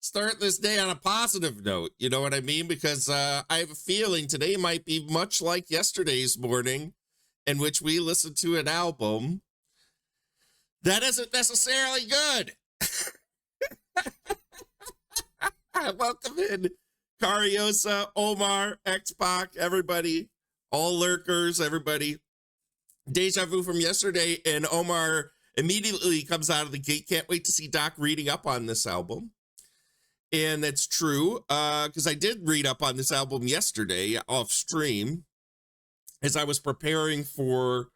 start this day on a positive note. You know what I mean? Because I have a feeling today might be much like yesterday's morning, in which we listened to an album that isn't necessarily good. Welcome in, Cariosa, Omar, X-Pac, everybody, all lurkers, everybody. Deja vu from yesterday, and Omar immediately comes out of the gate. Can't wait to see Doc reading up on this album. And that's true, because I did read up on this album yesterday off stream as I was preparing for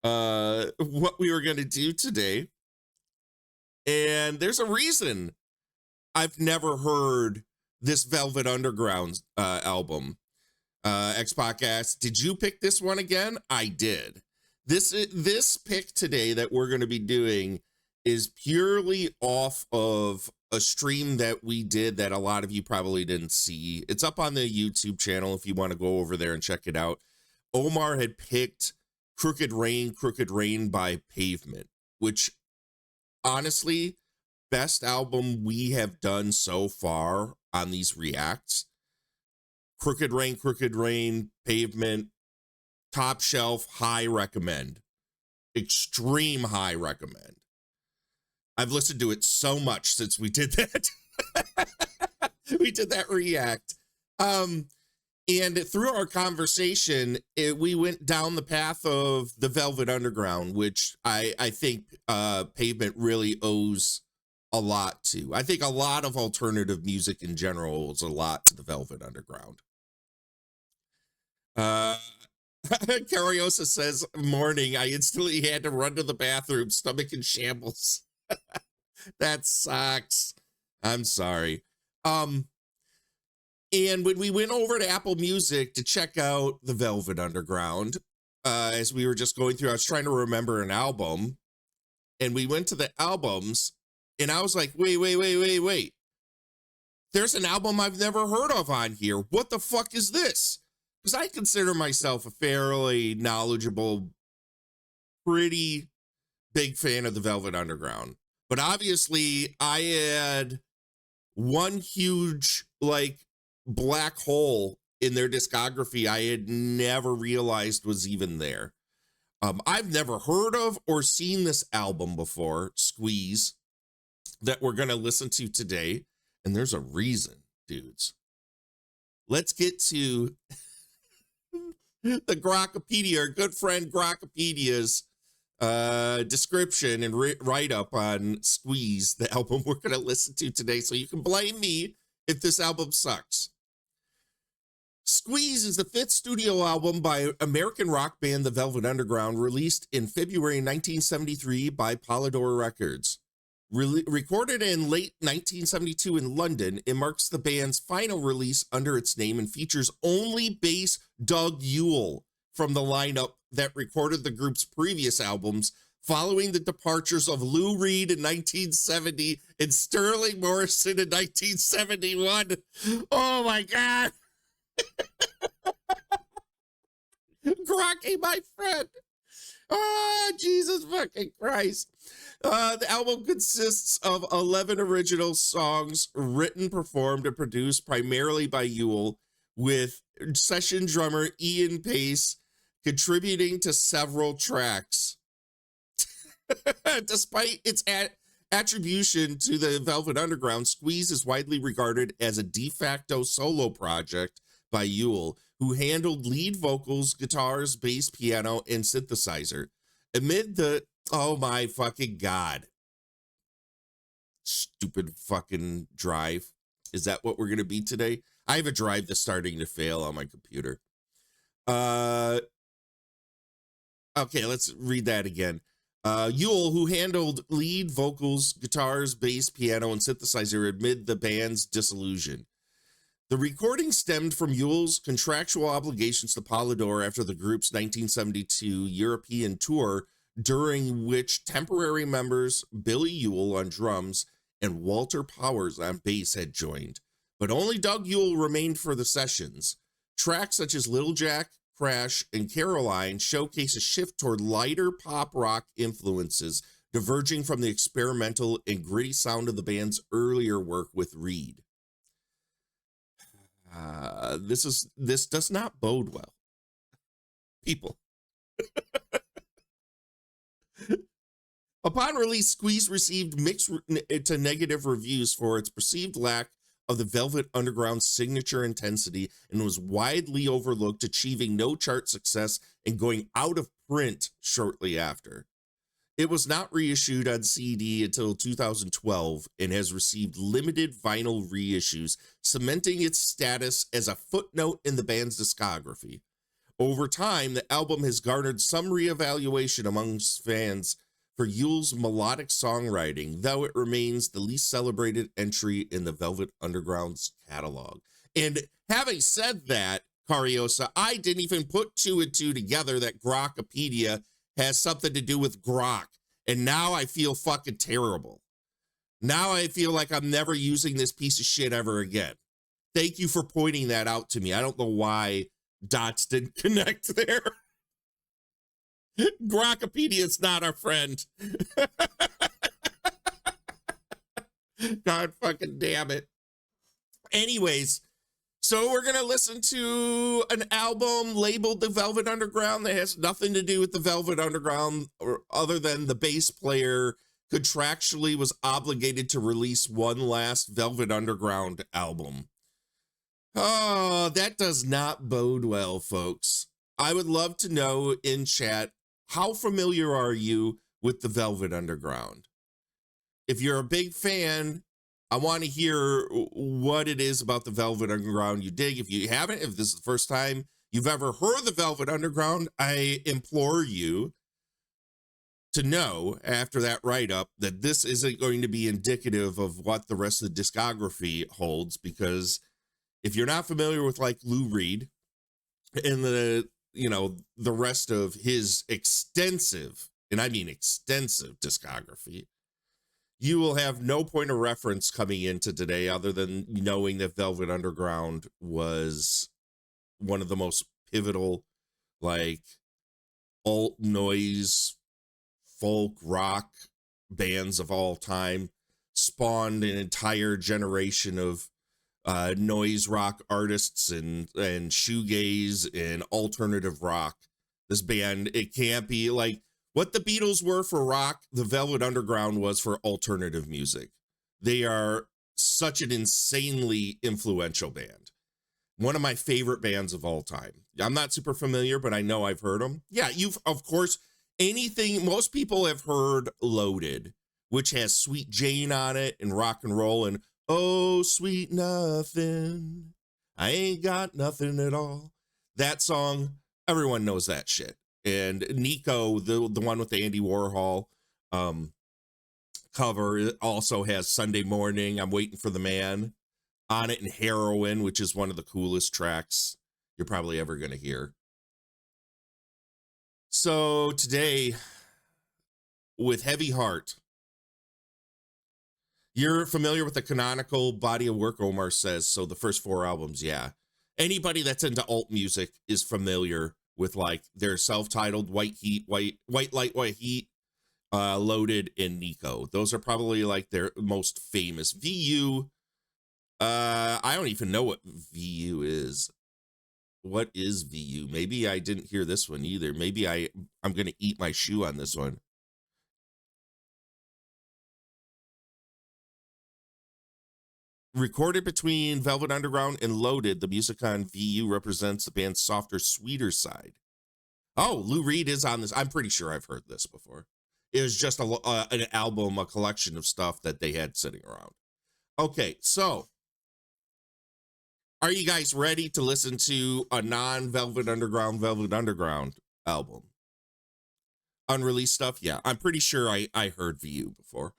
what we were going to do today. And there's a reason I've never heard this Velvet Underground album. X-Pac asked, did you pick this one again? I did. This pick today that we're going to be doing is purely off of a stream that we did that a lot of you probably didn't see. It's up on the YouTube channel if you want to go over there and check it out. Omar had picked Crooked Rain by Pavement, which honestly, best album we have done so far on these reacts. Crooked Rain, Pavement, top shelf, high recommend. Extreme high recommend. I've listened to it so much since we did that. We did that react. And through our conversation, we went down the path of the Velvet Underground, which I think Pavement really owes a lot to. I think a lot of alternative music in general owes a lot to the Velvet Underground. Cariosa says, morning, I instantly had to run to the bathroom, stomach in shambles. That sucks. I'm sorry. And when we went over to Apple Music to check out the Velvet Underground, as we were just going through, I was trying to remember an album, and we went to the albums, and I was like, wait. There's an album I've never heard of on here. What the fuck is this? Because I consider myself a fairly knowledgeable, pretty big fan of the Velvet Underground. But obviously, I had one huge, black hole in their discography I had never realized was even there. I've never heard of or seen this album before, Squeeze, that we're going to listen to today. And there's a reason, dudes. Let's get to the Grokpedia, our good friend Grokpedia's description and write-up on Squeeze, the album we're going to listen to today, so you can blame me if this album sucks. Squeeze is the fifth studio album by American rock band The Velvet Underground, released in February 1973 by Polydor Records. Recorded in late 1972 in London, it marks the band's final release under its name and features only bass Doug Yule from the lineup that recorded the group's previous albums, following the departures of Lou Reed in 1970 and Sterling Morrison in 1971. Oh my God. Grocky, my friend. Oh, Jesus fucking Christ. The album consists of 11 original songs written, performed, and produced primarily by Yule, with session drummer Ian Pace contributing to several tracks. Despite its attribution to the Velvet Underground, Squeeze is widely regarded as a de facto solo project by Yule, who handled lead vocals, guitars, bass, piano, and synthesizer. Amid the, oh my fucking God. Stupid fucking drive. Is that what we're going to be today? I have a drive that's starting to fail on my computer. Okay, let's read that again. Yule, who handled lead vocals, guitars, bass, piano, and synthesizer amid the band's dissolution. The recording stemmed from Yule's contractual obligations to Polydor after the group's 1972 European tour, during which temporary members Billy Yule on drums and Walter Powers on bass had joined, but only Doug Yule remained for the sessions. Tracks such as Little Jack, Crash, and Caroline showcase a shift toward lighter pop rock influences diverging from the experimental and gritty sound of the band's earlier work with Reed. This does not bode well. People. Upon release, Squeeze received mixed to negative reviews for its perceived lack of the Velvet Underground's signature intensity and was widely overlooked, achieving no chart success and going out of print shortly after. It was not reissued on CD until 2012 and has received limited vinyl reissues, cementing its status as a footnote in the band's discography. Over time, the album has garnered some reevaluation amongst fans for Yule's melodic songwriting, though it remains the least celebrated entry in the Velvet Underground's catalog. And having said that, Cariosa, I didn't even put 2 and 2 together that Grokpedia has something to do with Grok. And now I feel fucking terrible. Now I feel like I'm never using this piece of shit ever again. Thank you for pointing that out to me. I don't know why dots didn't connect there. Grokpedia is not our friend. God fucking damn it. Anyways, so we're going to listen to an album labeled The Velvet Underground that has nothing to do with the Velvet Underground, or other than the bass player contractually was obligated to release one last Velvet Underground album. Oh, that does not bode well, folks. I would love to know in chat, how familiar are you with the Velvet Underground? If you're a big fan, I want to hear what it is about the Velvet Underground you dig. If you haven't, if this is the first time you've ever heard the Velvet Underground, I implore you to know after that write-up that this isn't going to be indicative of what the rest of the discography holds, because if you're not familiar with like Lou Reed and the rest of his extensive, and I mean extensive discography, you will have no point of reference coming into today other than knowing that Velvet Underground was one of the most pivotal, like, alt noise, folk rock bands of all time, spawned an entire generation of noise rock artists and shoegaze and alternative rock. This band, it can't be like what the Beatles were for rock, the Velvet Underground was for alternative music. They are such an insanely influential band. One of my favorite bands of all time. I'm not super familiar, but I know I've heard them. Yeah, of course, most people have heard Loaded, which has Sweet Jane on it and rock and roll and oh, sweet nothing, I ain't got nothing at all. That song, everyone knows that shit. And Nico, the one with the Andy Warhol cover, also has Sunday Morning, I'm Waiting for the Man on it, and Heroin, which is one of the coolest tracks you're probably ever going to hear. So today, with heavy heart, you're familiar with the canonical body of work, Omar says, so the first 4 albums, yeah. Anybody that's into alt music is familiar with like their self-titled White Heat, White Light, White Heat, Loaded, and Nico. Those are probably like their most famous. VU, I don't even know what VU is. What is VU? Maybe I didn't hear this one either. Maybe I'm going to eat my shoe on this one. Recorded between Velvet Underground and Loaded, the music on VU represents the band's softer, sweeter side. Oh, Lou Reed is on this. I'm pretty sure I've heard this before. It was just an album, a collection of stuff that they had sitting around. Okay, so are you guys ready to listen to a non-Velvet Underground album? Unreleased stuff? Yeah, I'm pretty sure I heard VU before.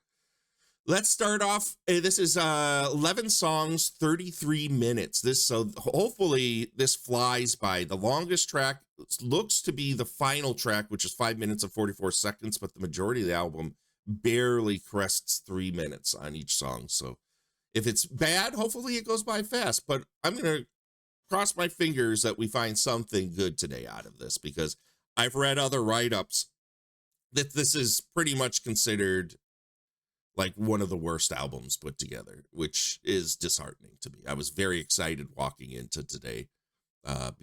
Let's start off. This is 11 songs, 33 minutes. So hopefully this flies by. The longest track looks to be the final track, which is 5 minutes and 44 seconds, but the majority of the album barely crests 3 minutes on each song. So if it's bad, hopefully it goes by fast, but I'm going to cross my fingers that we find something good today out of this, because I've read other write-ups that this is pretty much considered like one of the worst albums put together, which is disheartening to me. I was very excited walking into today,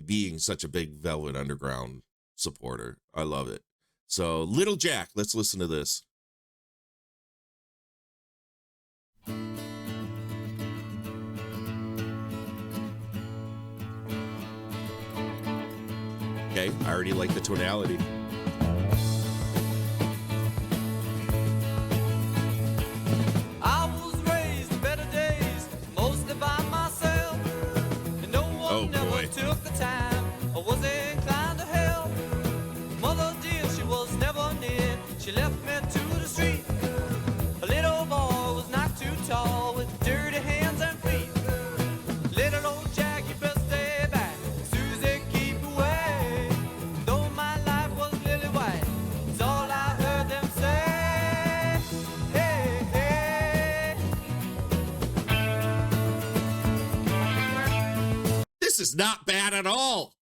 being such a big Velvet Underground supporter. I love it. So Little Jack, let's listen to this. Okay, I already like the tonality. Took the time, or was inclined to help. Mother dear, she was never near. She left me to the street. A little boy was not too tall, with dirty hands and feet. Little old Jack, you best stay back. Susie, keep away. Though my life was lily white, it's all I heard them say. Hey, hey. This is not bad at all.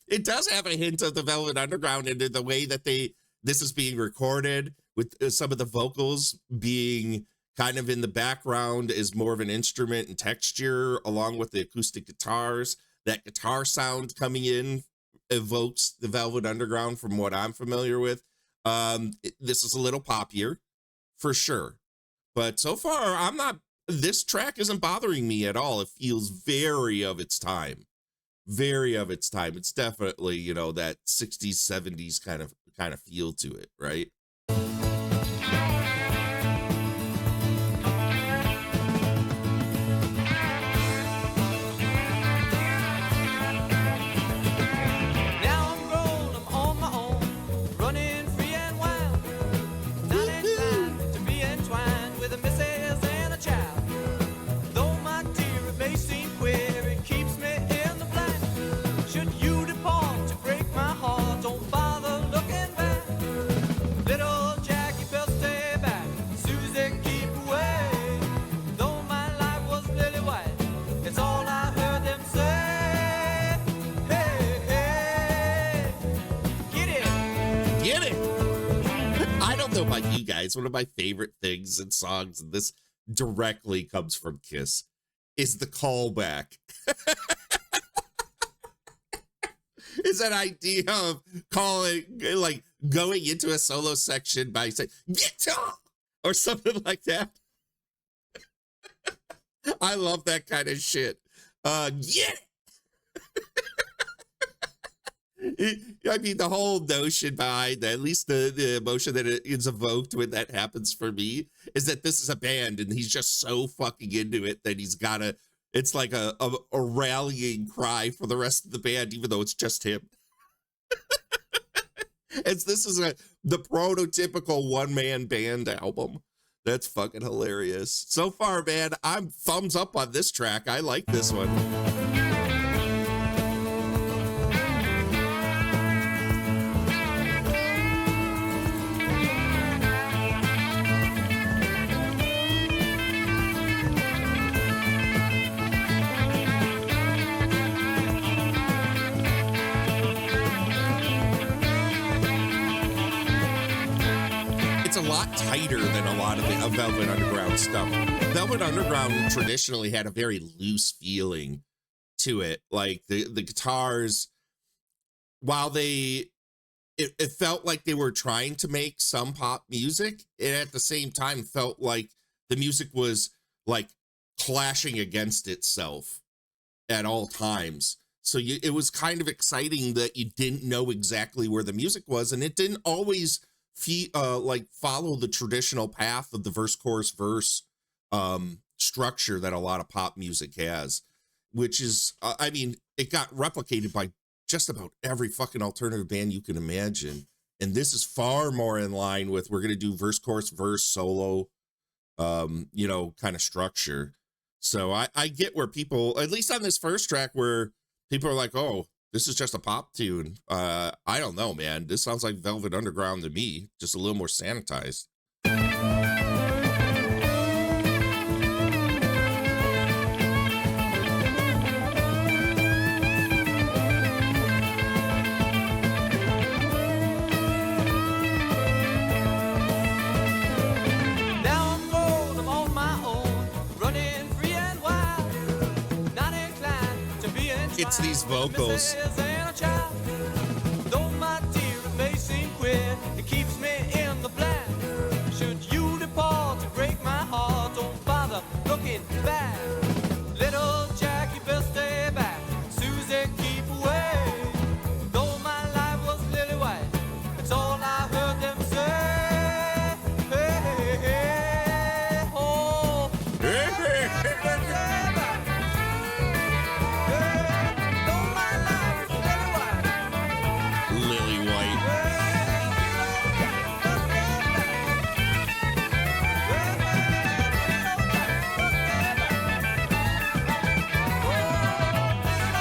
It does have a hint of the Velvet Underground in the way that this is being recorded, with some of the vocals being kind of in the background as more of an instrument and texture, along with the acoustic guitars. That guitar sound coming in evokes the Velvet Underground from what I'm familiar with. This is a little poppier for sure, but so far this track isn't bothering me at all. It feels very of its time. Very of its time. It's definitely, you know, that 60s, 70s kind of feel to it, right? Now I'm grown, I'm on my own, running free and wild. Not inclined to be entwined with a missus and a child. Though my dear, it may seem queer, it keeps me in the blind. Should you depart to break my heart, don't bother looking back. Little Jack, you best stay back. Susie, keep away. Though my life was lily white, it's all I heard them say. Hey, hey, get it. Get it. I don't know about you guys. One of my favorite things in songs, and this directly comes from Kiss, is the callback. Is that idea of calling, like going into a solo section by saying, guitar, or something like that. I love that kind of shit. Yeah. I mean, the whole notion behind that, at least the emotion that is evoked when that happens for me, is that this is a band and he's just so fucking into it that he's gotta, it's like a rallying cry for the rest of the band, even though it's just him. This is the prototypical one-man band album. That's fucking hilarious. So far, man, I'm thumbs up on this track. I like this one. It's a lot tighter than a lot of the Velvet Underground stuff. Velvet Underground traditionally had a very loose feeling to it. Like the guitars, while it felt like they were trying to make some pop music, it at the same time felt like the music was like clashing against itself at all times. So it was kind of exciting that you didn't know exactly where the music was, and it didn't always like follow the traditional path of the verse chorus verse structure that a lot of pop music has, which is I mean, it got replicated by just about every fucking alternative band you can imagine, and this is far more in line with, we're gonna do verse chorus verse solo you know, kind of structure. So I get where people, at least on this first track, where people are like, oh, this is just a pop tune. I don't know, man. This sounds like Velvet Underground to me, just a little more sanitized. It's these vocals. Mrs. and a child. Though my dear may seem queer, it keeps me in the black. Should you depart to break my heart, don't bother looking back. Little Jack, you best stay back. Susie, keep away. Though my life was lily white, it's all I heard them say. Hey, hey, hey, oh. Stay back. Though my life was lily white. Lily White.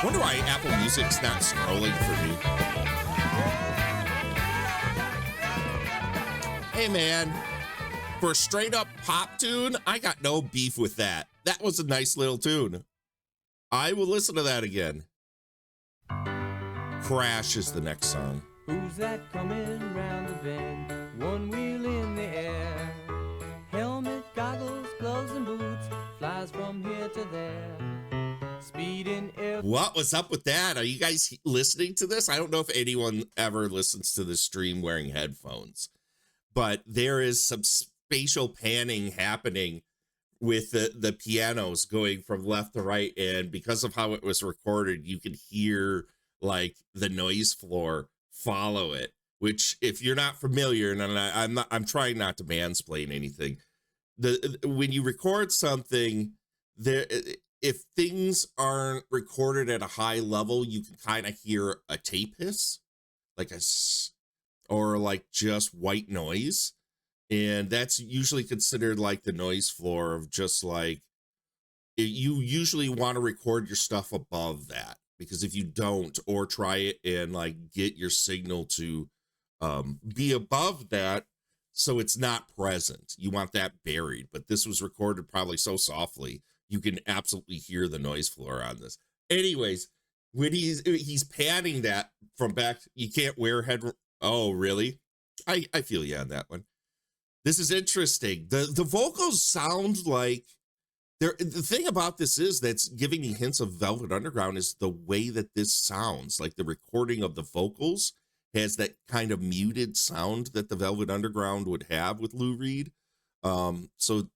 Wonder why Apple Music's not scrolling for me. Hey man, for a straight up pop tune, I got no beef with that. That was a nice little tune. I will listen to that again. Crash is the next song. Who's that coming round the bend? One wheel in the air. Helmet, goggles, gloves, and boots. Flies from here to there. Speeding every... What was up with that? Are you guys listening to this? I don't know if anyone ever listens to the stream wearing headphones, but there is some spatial panning happening with the pianos going from left to right. And because of how it was recorded, you can hear like the noise floor follow it, which if you're not familiar, and I'm trying not to mansplain anything, when you record something there, if things aren't recorded at a high level, you can kind of hear a tape hiss, like or like just white noise. And that's usually considered like the noise floor of just like, you usually want to record your stuff above that, because if you don't, or try it and like get your signal to be above that, so it's not present, you want that buried. But this was recorded probably so softly, you can absolutely hear the noise floor on this. Anyways, when he's panning that from back, you can't wear head. Oh, really? I feel you on that one. This is interesting. The vocals sound like the thing about this is that's giving me hints of Velvet Underground is the way that this sounds. Like the recording of the vocals has that kind of muted sound that the Velvet Underground would have with Lou Reed. So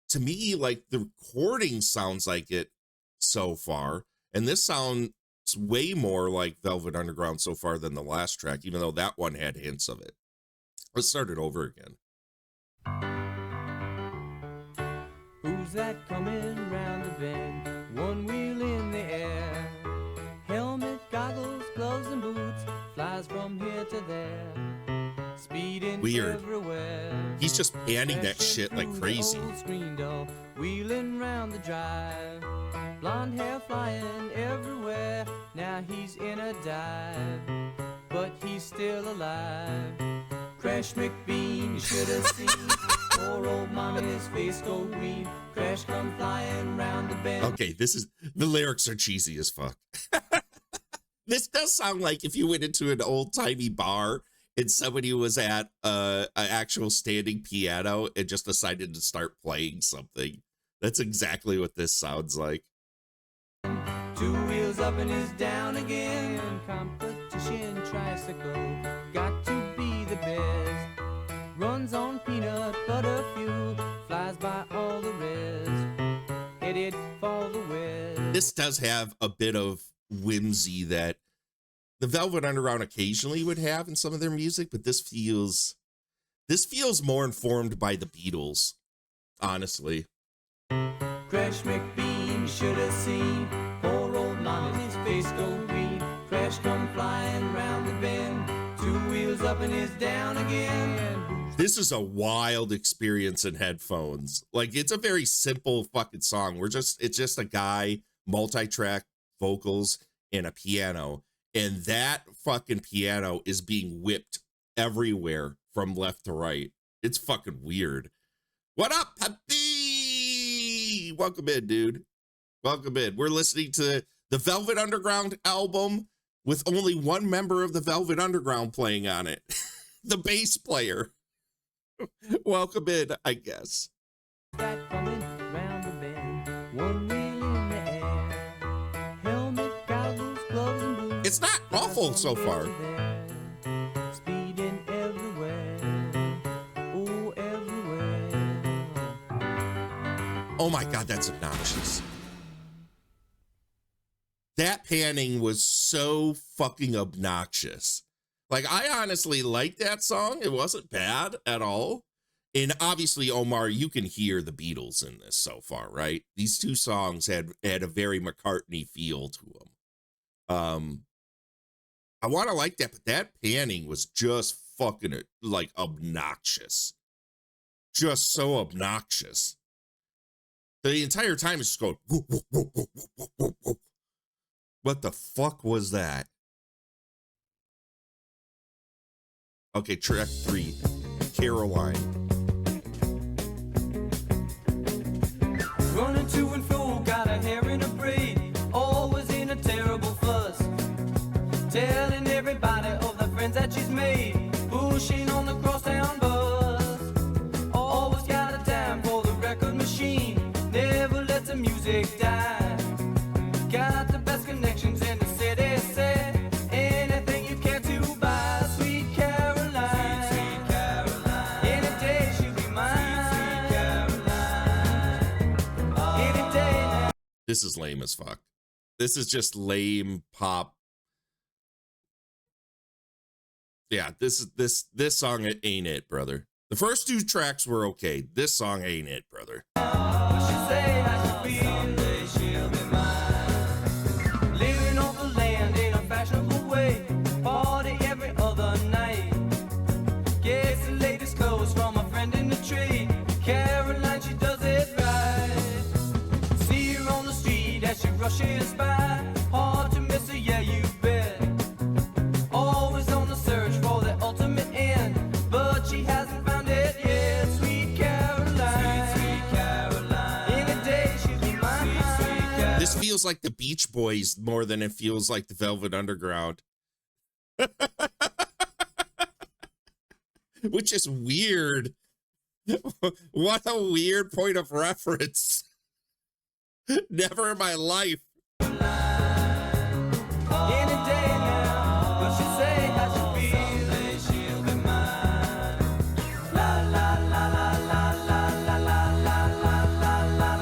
to me, like the recording sounds like it so far, and this sounds way more like Velvet Underground so far than the last track, even though that one had hints of it. Let's start it over again. Who's that coming round the bend? One wheel in the air. Helmet, goggles, gloves, and boots. Flies from here to there. Speeding Weird. everywhere. He's just panning that shit like crazy. Old screen door, wheeling round the drive. Blonde hair flying everywhere. Now he's in a dive, but he's still alive. Crash McBean, you should have seen. Poor old mommy's face go green. Crash come flying round the bend. Okay, the lyrics are cheesy as fuck. This does sound like if you went into an old-timey bar and somebody was at an actual standing piano and just decided to start playing something. That's exactly what this sounds like. Two wheels up and is down again. Competition tricycle, got to be the best. Runs on peanut butter fuel, flies by all the rest. Headed for the west. This does have a bit of whimsy that the Velvet Underground occasionally would have in some of their music, but this feels more informed by the Beatles, honestly. Crash McBean, you should have seen. Poor old mommy's face go green. Crash come flying round the bend. Two wheels up and is down again. This is a wild experience in headphones. Like, it's a very simple fucking song. It's just a guy, multi-track vocals, and a piano. And that fucking piano is being whipped everywhere from left to right. It's fucking weird. What up, Peppy? Welcome in, dude. Welcome in. We're listening to the Velvet Underground album with only one member of the Velvet Underground playing on it. The bass player. Welcome in, I guess. That coming round the bend, one wheel in the air. Helmet, goggles, beautiful so far. Speeding everywhere. Oh, everywhere. Oh my God, that's obnoxious. That panning was so fucking obnoxious. Like, I honestly liked that song. It wasn't bad at all. And obviously, Omar, you can hear the Beatles in this so far, right? These two songs had a very McCartney feel to them. I want to like that, but that panning was just fucking like obnoxious. Just so obnoxious. The entire time it's just going, whoop, whoop, whoop, whoop, whoop, whoop, whoop. What the fuck was that? Okay, track 3, Caroline. Running to and fro, got her hair in a braid, always in a terrible fuss. Telling everybody of the friends that she's made, pushing on the crosstown bus. Always got a dime for the record machine, never lets the music die. Got the best connections in the city, said anything you care to buy. Sweet Caroline, sweet Caroline, any day she'll be mine. Sweet Caroline, any day now. This is lame as fuck. This is just lame pop. Yeah, this song ain't it, brother. The first 2 tracks were okay. This song ain't it, brother. What she say I should be, someday she'll be mine. Living off the land in a fashionable way, party every other night. Gets the latest clothes from a friend in the trade. Caroline, she does it right. See her on the street as she rushes by, hard to miss her, yeah you bet. Always on the search for the ultimate end, but she hasn't found it yet. Sweet Caroline, sweet Caroline, any day she'll be mine. Sweet Caroline. This feels like the Beach Boys more than it feels like the Velvet Underground. Which is weird. What a weird point of reference. Never in my life. Any day now, what she say I should be, someday she'll be mine. La la la la la la la la la la la la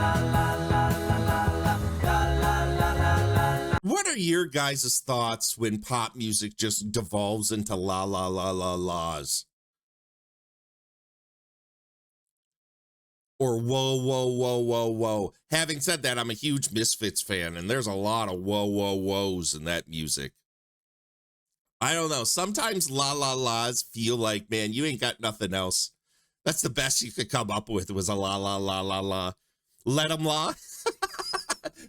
la la. What are your guys' thoughts when pop music just devolves into la la la la la's? Or whoa, whoa, whoa, whoa, whoa. Having said that, I'm a huge Misfits fan, and there's a lot of whoa, whoa, whoas in that music. I don't know. Sometimes la la la's feel like, man, you ain't got nothing else. That's the best you could come up with was a la la la la la. Let 'em la.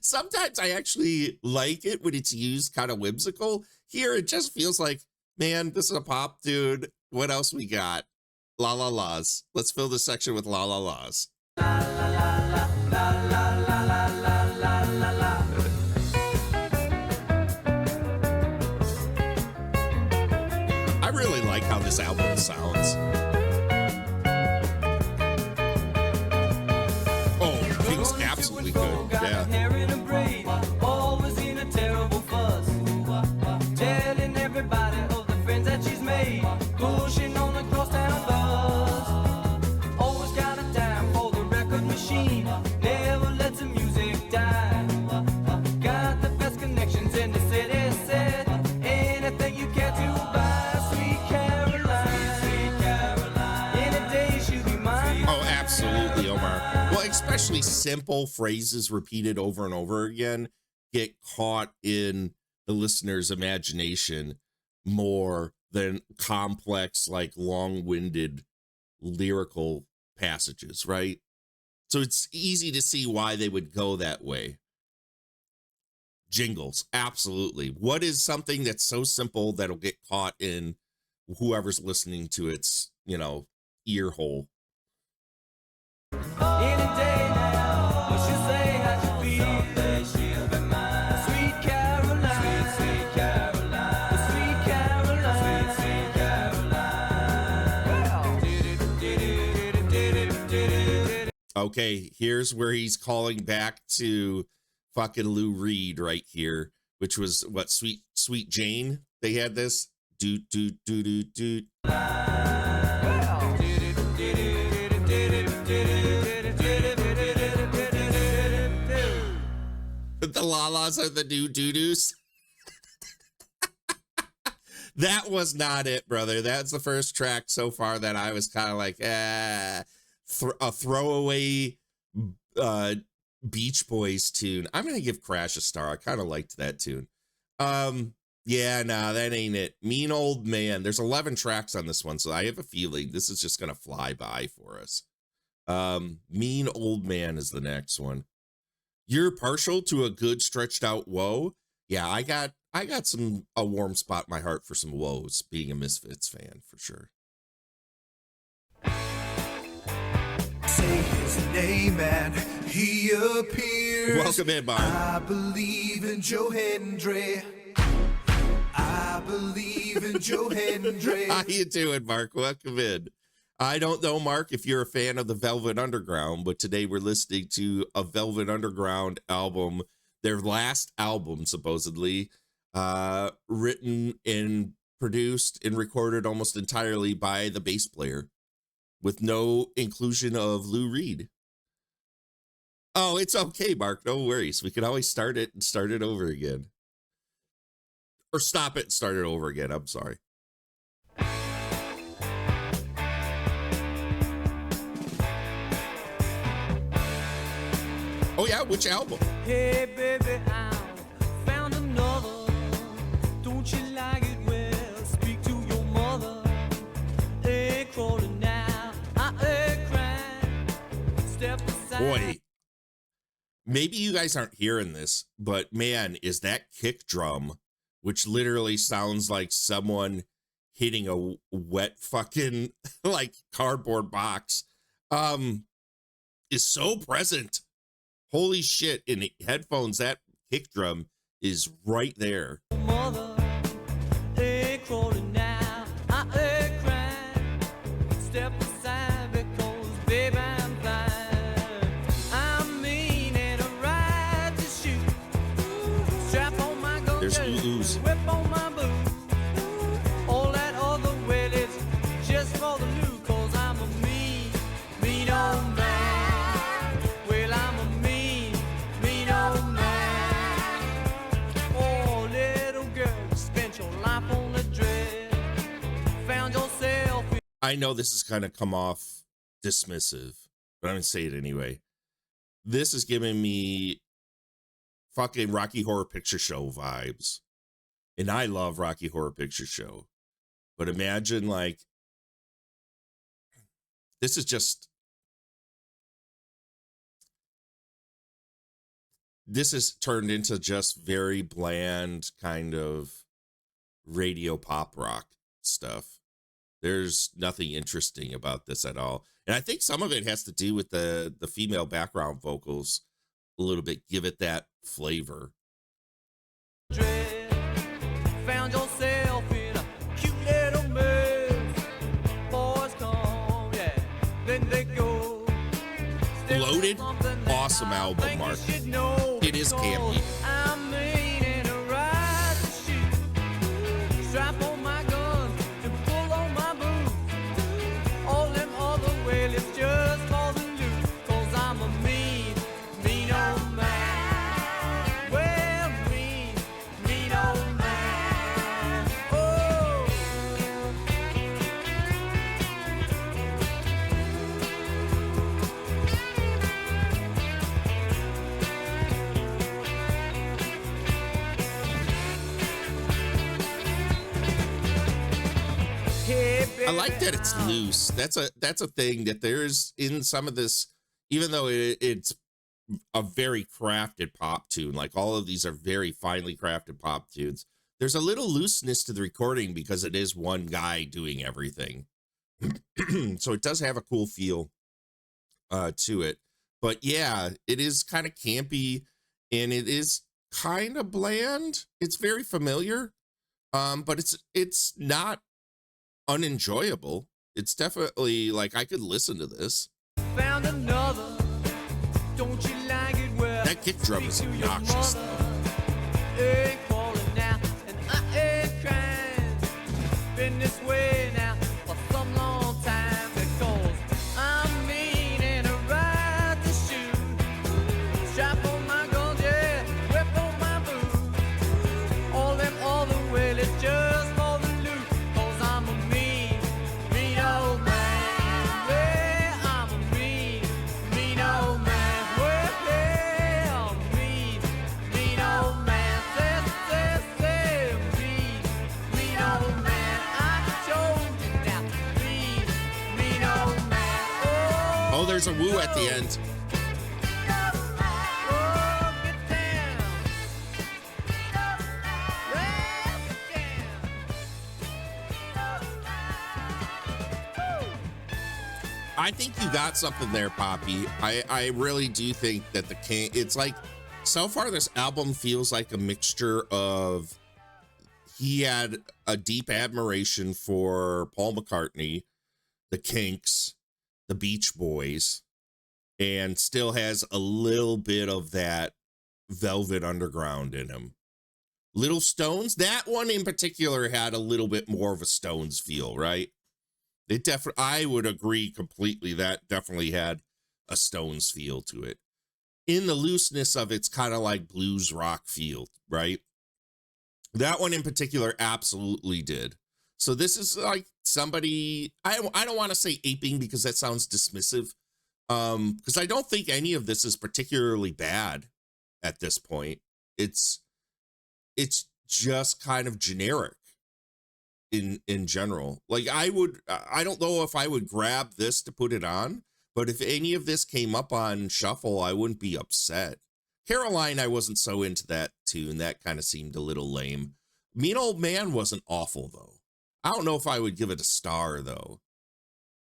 Sometimes I actually like it when it's used kind of whimsical. Here, it just feels like, man, this is a pop dude. What else we got? La la la's. Let's fill this section with la la la's. I really like how this album sounds. Oh, King's absolutely good. Yeah. Always in a terrible fuss. Telling everybody of the friends that she's made, pushing on the crosstown bus. Always got a dime for the record machine, never lets the music die. Got the best connections in the city, said anything you care to buy. Sweet Caroline, sweet Caroline, any day she'll be mine. Oh, absolutely, Omar. Well, especially simple phrases repeated over and over again get caught in the listener's imagination more than complex, like long-winded lyrical passages, right? So it's easy to see why they would go that way. Jingles, absolutely. What is something that's so simple that'll get caught in whoever's listening to its, ear hole? Any day now, what she say I should be, someday she'll be mine. Sweet Caroline, sweet Caroline, sweet Caroline, sweet Caroline. Okay, here's where he's calling back to fucking Lou Reed right here, which was what, Sweet Jane? They had this do do do do do. The la-las are the do-do-doos. That was not it, brother. That's the first track so far that I was kind of like, a throwaway Beach Boys tune. I'm going to give Crash a star. I kind of liked that tune. Yeah, nah, that ain't it. Mean Old Man. There's 11 tracks on this one, so I have a feeling this is just going to fly by for us. Mean Old Man is the next one. You're partial to a good stretched out woe. Yeah, I got a warm spot in my heart for some woes, being a Misfits fan for sure. Say his name and he appears. Welcome in, Mark. I believe in Joe Hendry. I believe in Joe Hendry. How you doing, Mark? Welcome in. I don't know, Mark, if you're a fan of the Velvet Underground, but today we're listening to a Velvet Underground album, their last album, supposedly, written and produced and recorded almost entirely by the bass player, with no inclusion of Lou Reed. Oh, it's okay, Mark. No worries. We can always start it and start it over again. Or stop it and start it over again. I'm sorry. Oh, yeah? Which album? Hey baby, I found another. Don't you like it? Well, speak to your mother. Hey, crawling now, I crying. Step aside. Boy, maybe you guys aren't hearing this, but man, is that kick drum, which literally sounds like someone hitting a wet fucking like cardboard box, is so present. Holy shit, in headphones, that kick drum is right there. Mother, hey, crawling now, I crying. Step aside because, baby, I'm blind. I'm mean and a right to shoot. Strap on my gun, There's ooze. whip on my boot. All that other well, it's just for the loot. Cause I'm a mean, mean old man. Well, I'm a mean old man. Oh, little girl, spent your life on the dread. Found yourself in I know this is kind of come off dismissive, but I'm going to say it anyway. This is giving me fucking Rocky Horror Picture Show vibes. And I love Rocky Horror Picture Show. But imagine, like, this is just, this is turned into just very bland kind of radio pop rock stuff. There's nothing interesting about this at all. And I think some of it has to do with the female background vocals a little bit, give it that flavor. dread. Found yourself in a cute little mess. Boys come, yeah, then they go. Still Loaded, something that awesome I album, think you Mark. should know, It is campy. because I'm mean and a right to shoot. Strap on my gun and pull on my boots. All them other well, it's just for the loot. Cause I'm a mean old man. Well, mean old man. Oh. Hey, I like that it's baby, loose. That's a thing that there's in some of this, even though it's a very crafted pop tune, like all of these are very finely crafted pop tunes. There's a little looseness to the recording because it is one guy doing everything. So it does have a cool feel to it. But yeah, it is kind of campy and it is kind of bland. It's very familiar. But it's not unenjoyable. It's definitely like I could listen to this. found another. Don't you like it? Well, That kick drum is speak to your obnoxious, mother. Ain't calling now, and I ain't crying. been this way now for some long time because I'm mean and I ride the shoe. Strap on my gun, yeah, whip on my boot. All them all the way, it's just for the loot. Cause I'm a mean, mean old man. Yeah, I'm a mean, mean old man. Well, yeah, I'm a mean, mean old man. Say, mean old man. I showed you that mean old man. Oh, there's a woo at the end. Oh, get down. Well, get down. I think you got something there, Poppy. I really do think that it's like, so far this album feels like a mixture of, he had a deep admiration for Paul McCartney, the Kinks, the Beach Boys, and still has a little bit of that Velvet Underground in him. Little Stones, that one in particular had a little bit more of a Stones feel, right? It definitely, I would agree completely. That definitely had a Stones feel to it. In the looseness of it's kind of like blues rock feel, right? That one in particular absolutely did. So this is like somebody, I don't want to say aping because that sounds dismissive. Because I don't think any of this is particularly bad at this point. It's just kind of generic in general. Like I don't know if I would grab this to put it on, but if any of this came up on shuffle, I wouldn't be upset. Caroline, I wasn't so into that tune. That kind of seemed a little lame. Mean Old Man wasn't awful though. I don't know if I would give it a star though.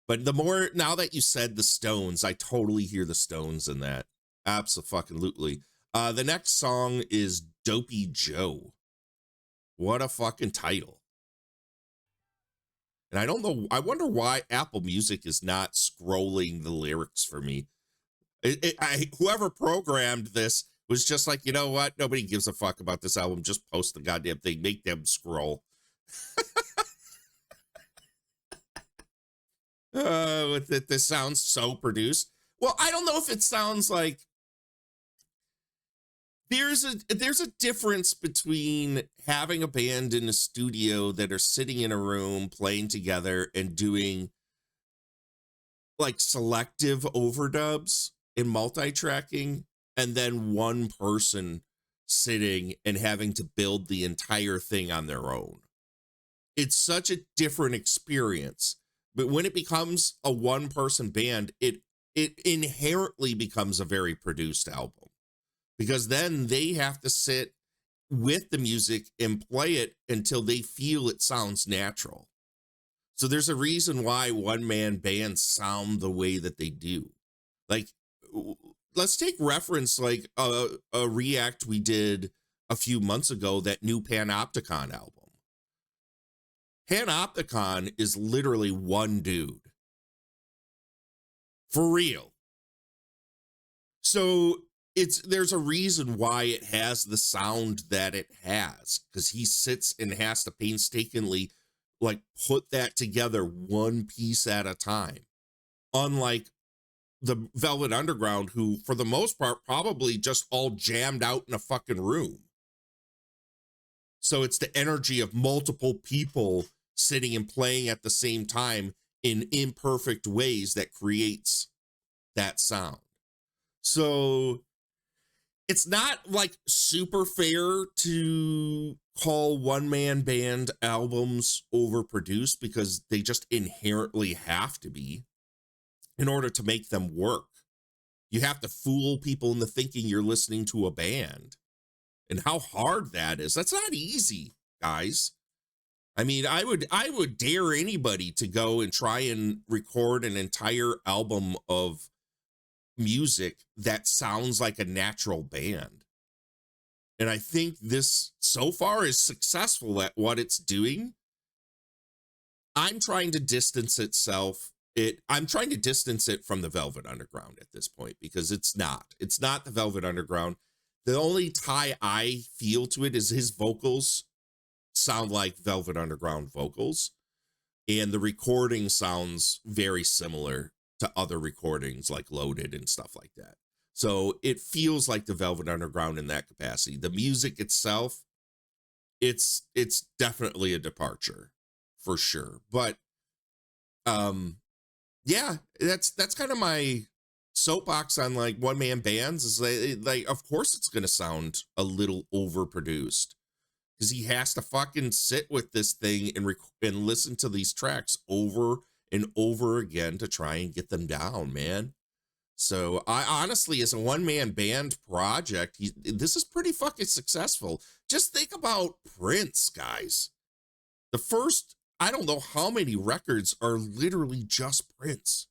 But the more, now that you said the Stones, I totally hear the Stones in that. Abso-fucking-lutely. The next song is Dopey Joe. What a fucking title. And I don't know, I wonder why Apple Music is not scrolling the lyrics for me. Whoever programmed this was just like, you know what? Nobody gives a fuck about this album. Just post the goddamn thing. Make them scroll. This sounds so produced. Well, I don't know if it sounds like there's a difference between having a band in a studio that are sitting in a room playing together and doing like selective overdubs and multi-tracking, and then one person sitting and having to build the entire thing on their own. It's such a different experience. But when it becomes a one-person band, it inherently becomes a very produced album. Because then they have to sit with the music and play it until they feel it sounds natural. So there's a reason why one-man bands sound the way that they do. Like, let's take reference like a react we did a few months ago, that new Panopticon album. Panopticon is literally one dude. For real. So there's a reason why it has the sound that it has, because he sits and has to painstakingly like put that together one piece at a time. Unlike the Velvet Underground, who for the most part probably just all jammed out in a fucking room. So it's the energy of multiple people sitting and playing at the same time in imperfect ways that creates that sound. So it's not like super fair to call one-man band albums overproduced, because they just inherently have to be in order to make them work. You have to fool people into thinking you're listening to a band, and how hard that is. That's not easy, guys. I mean, I would dare anybody to go and try and record an entire album of music that sounds like a natural band. And I think this so far is successful at what it's doing. I'm trying to distance it from the Velvet Underground at this point, because it's not the Velvet Underground. The only tie I feel to it is his vocals sound like Velvet Underground vocals, and the recording sounds very similar to other recordings like Loaded and stuff like that. So it feels like the Velvet Underground in that capacity. The music itself, it's definitely a departure for sure. But yeah, that's kind of my soapbox on like one man bands. Is like of course it's gonna sound a little overproduced because he has to fucking sit with this thing and listen to these tracks over and over again to try and get them down, man. So I honestly, as a one man band project, this is pretty fucking successful. Just think about Prince, guys. The first, I don't know how many records are literally just Prince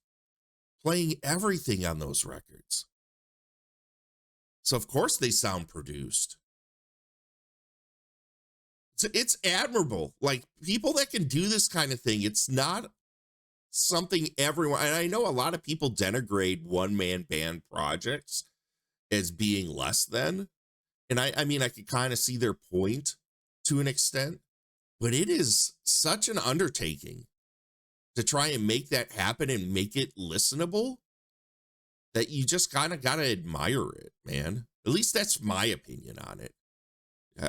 playing everything on those records. So of course they sound produced. It's admirable. Like people that can do this kind of thing, it's not something everyone, and I know a lot of people denigrate one man band projects as being less than. And I mean, I could kind of see their point to an extent, but it is such an undertaking to try and make that happen and make it listenable that you just kind of got to admire it, man. At least that's my opinion on it.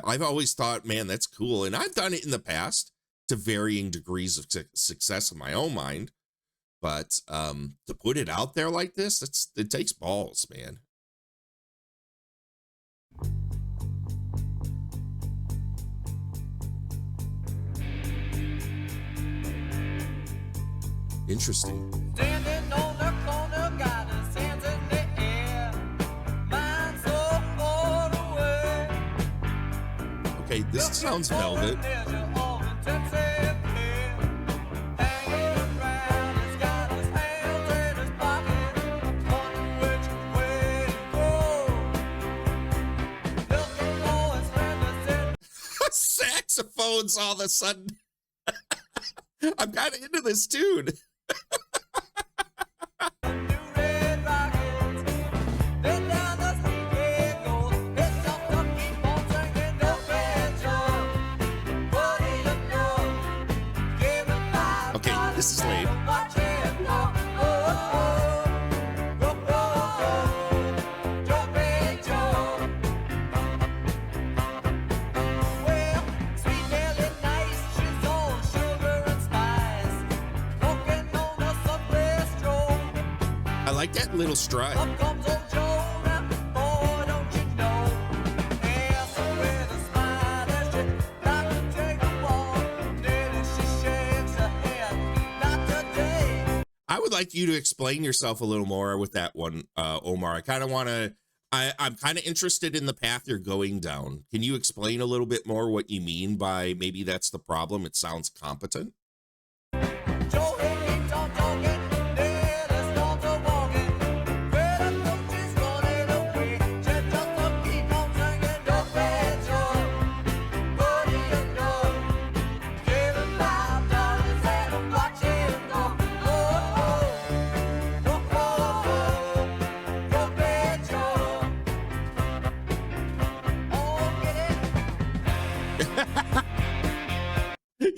I've always thought, man, that's cool. And I've done it in the past to varying degrees of success in my own mind. But to put it out there like this, it takes balls, man. Interesting. Standing on the corner, got his hands in the air. Mind so far away. Okay, this sounds Velvet. Saxophones all of a sudden. I'm kind of into this tune. Okay, this is lame. I like that little stride. I would like you to explain yourself a little more with that one, Omar. I kind of want to, I'm kind of interested in the path you're going down. Can you explain a little bit more what you mean by maybe that's the problem? It sounds competent.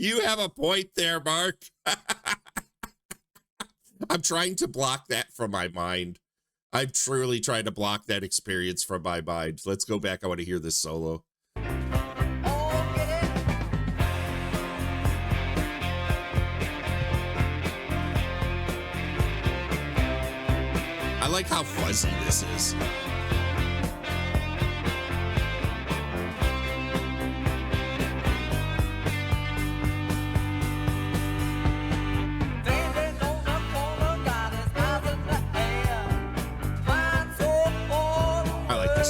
You have a point there, Mark. I'm trying to block that from my mind. I'm truly trying to block that experience from my mind. Let's go back. I want to hear this solo. I like how fuzzy this is.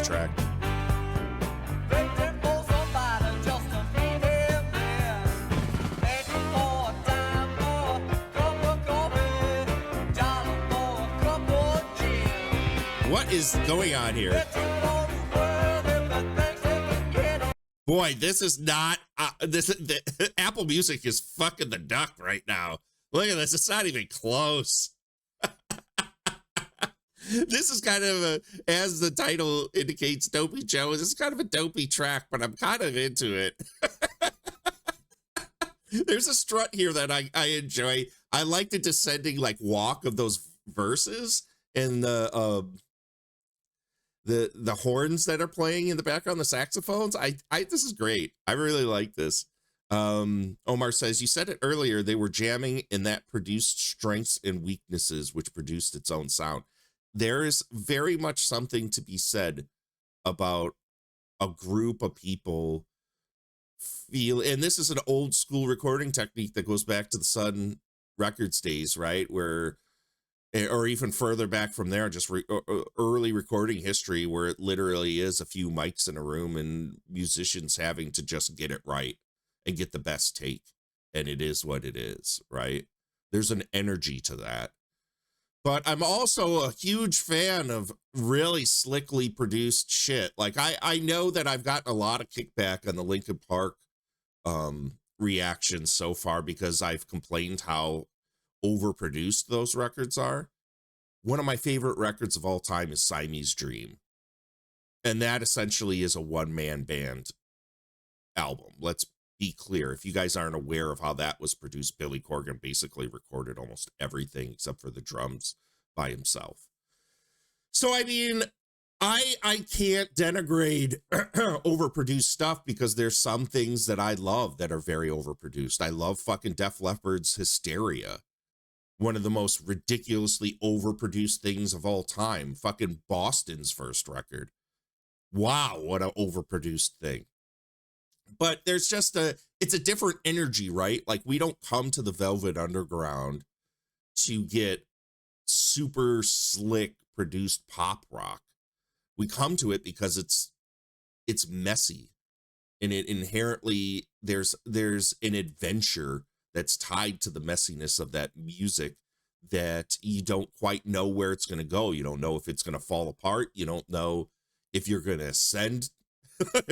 Track. What is going on here? Boy, this is not Apple Music is fucking the duck right now. Look at this. It's not even close. This is kind of as the title indicates, Dopey Joe. This is kind of a dopey track, but I'm kind of into it. There's a strut here that I enjoy. I like the descending like walk of those verses and the horns that are playing in the background, the saxophones. I this is great. I really like this. Omar says, you said it earlier, they were jamming and that produced strengths and weaknesses, which produced its own sound. There is very much something to be said about a group of people feel, and this is an old school recording technique that goes back to the Sun Records days, right? Where, or even further back from there, just early recording history, where it literally is a few mics in a room and musicians having to just get it right and get the best take. And it is what it is, right? There's an energy to that. But I'm also a huge fan of really slickly produced shit. Like I know that I've gotten a lot of kickback on the Linkin Park reactions so far because I've complained how overproduced those records are. One of my favorite records of all time is Siamese Dream. And that essentially is a one-man band album. Let's be clear. If you guys aren't aware of how that was produced, Billy Corgan basically recorded almost everything except for the drums by himself. So, I mean, I can't denigrate overproduced stuff because there's some things that I love that are very overproduced. I love fucking Def Leppard's Hysteria. One of the most ridiculously overproduced things of all time. Fucking Boston's first record. Wow, what an overproduced thing. But there's just it's a different energy, right? Like we don't come to the Velvet Underground to get super slick produced pop rock. We come to it because it's messy and it inherently there's an adventure that's tied to the messiness of that music that you don't quite know where it's going to go. You don't know if it's going to fall apart. You don't know if you're going to ascend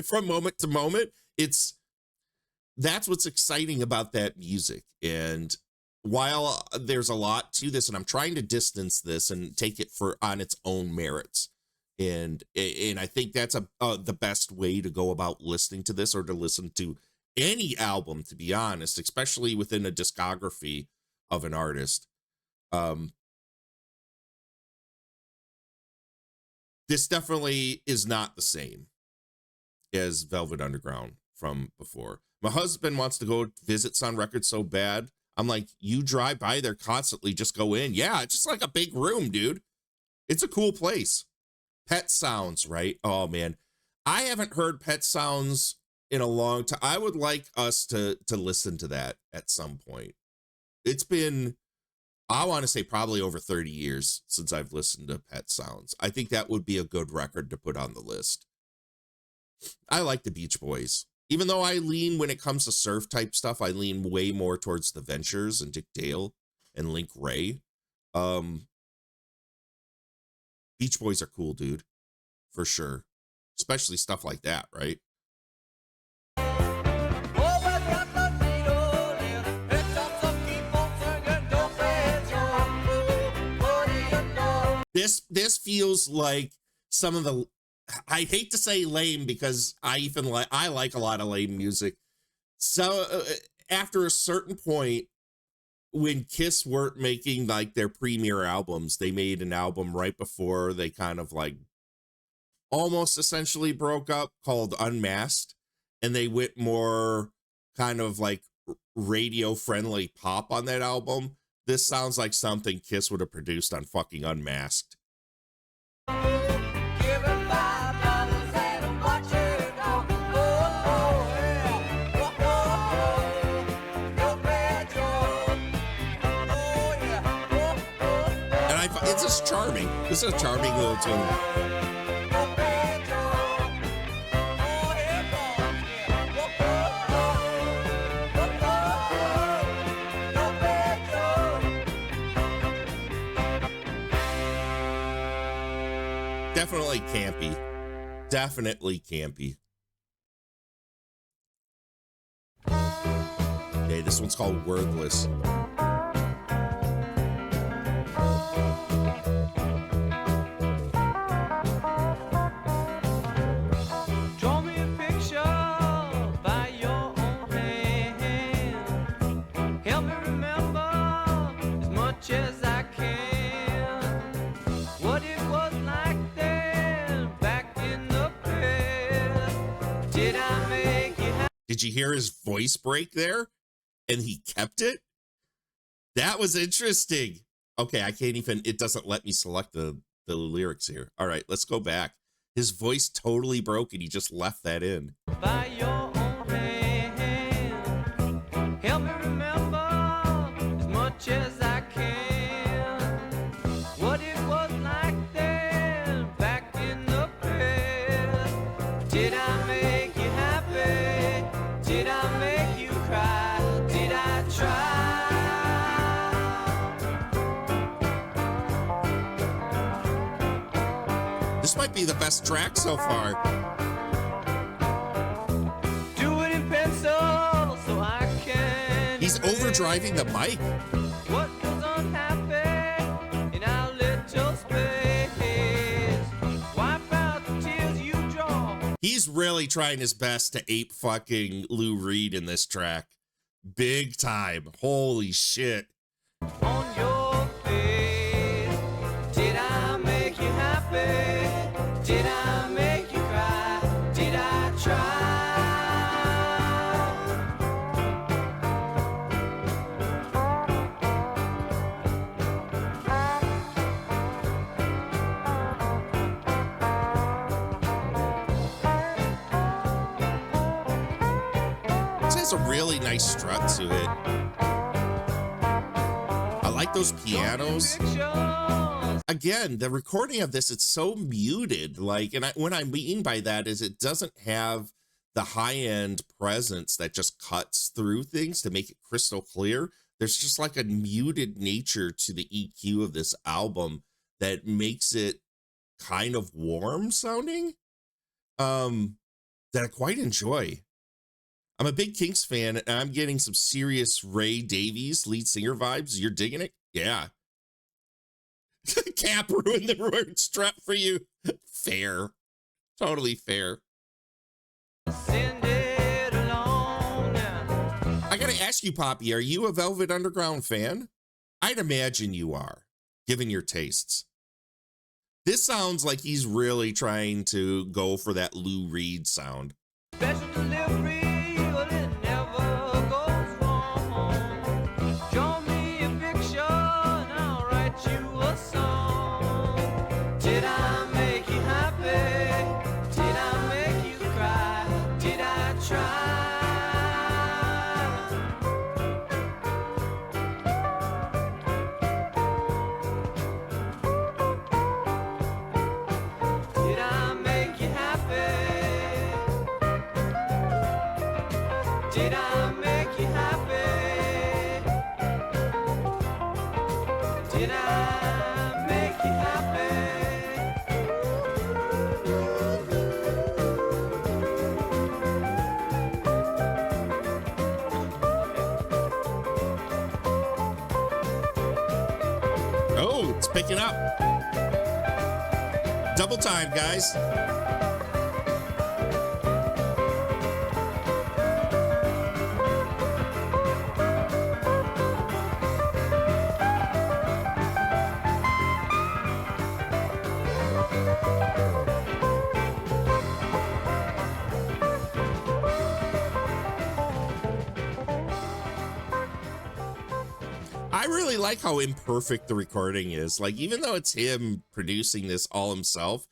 from moment to moment. That's what's exciting about that music. And while there's a lot to this, and I'm trying to distance this and take it on its own merits. And I think that's the best way to go about listening to this, or to listen to any album, to be honest, especially within a discography of an artist. This definitely is not the same as Velvet Underground from before. My husband wants to go visit Sun Records so bad. I'm like, you drive by there constantly, just go in. Yeah, it's just like a big room, dude. It's a cool place. Pet Sounds, right? Oh man, I haven't heard Pet Sounds in a long time. I would like us to listen to that at some point. It's been, I want to say, probably over 30 years since I've listened to Pet Sounds. I think that would be a good record to put on the list. I like the Beach Boys. Even though I lean, when it comes to surf type stuff, I lean way more towards the Ventures and Dick Dale and Link Wray. Beach Boys are cool, dude. For sure. Especially stuff like that, right? This feels like some of the, I hate to say lame because I like a lot of lame music. So after a certain point, when Kiss weren't making like their premiere albums, they made an album right before they kind of like almost essentially broke up called Unmasked, and they went more kind of like radio friendly pop on that album. This sounds like something Kiss would have produced on fucking Unmasked. It's just charming. This is a charming little tune. Definitely campy. Definitely campy. Okay, this one's called Wordless. Draw me a picture by your own hand. Did you hear his voice break there? And he kept it? That was interesting. Okay, I can't even, it doesn't let me select the lyrics here. All right, let's go back. His voice totally broke and he just left that in. By your own hand, help me remember as much as I can what it was like then, back in the past. Did I make you happy? Did I make you cry? Did I try? This might be the best track so far. Do it in pencil so I can. He's overdriving the mic. What was unhappy in our little space? Wipe out the tears you draw. He's really trying his best to ape fucking Lou Reed in this track. Big time. Holy shit. On your face. Did I make you happy? Did I make you cry? Did I try? This has a really nice strut to it. I like those pianos. Pictures. Again, the recording of this, it's so muted. Like, and what I mean by that is it doesn't have the high-end presence that just cuts through things to make it crystal clear. There's just like a muted nature to the EQ of this album that makes it kind of warm sounding, that I quite enjoy. I'm a big Kinks fan, and I'm getting some serious Ray Davies lead singer vibes. You're digging it? Yeah. Cap ruined the word strut for you. Fair. Totally fair. Send it along now. I gotta ask you, Poppy, are you a Velvet Underground fan? I'd imagine you are, given your tastes. This sounds like he's really trying to go for that Lou Reed sound. Special delivery, but it never goes wrong. Draw me a picture and I'll write you a song. Did I make you happy? Did I make you cry? Did I try? Did I make you happy? Did I make you happy? Did I make you Oh, it's picking up. Double time, guys. I really like how imperfect the recording is. Like, even though it's him producing this all himself,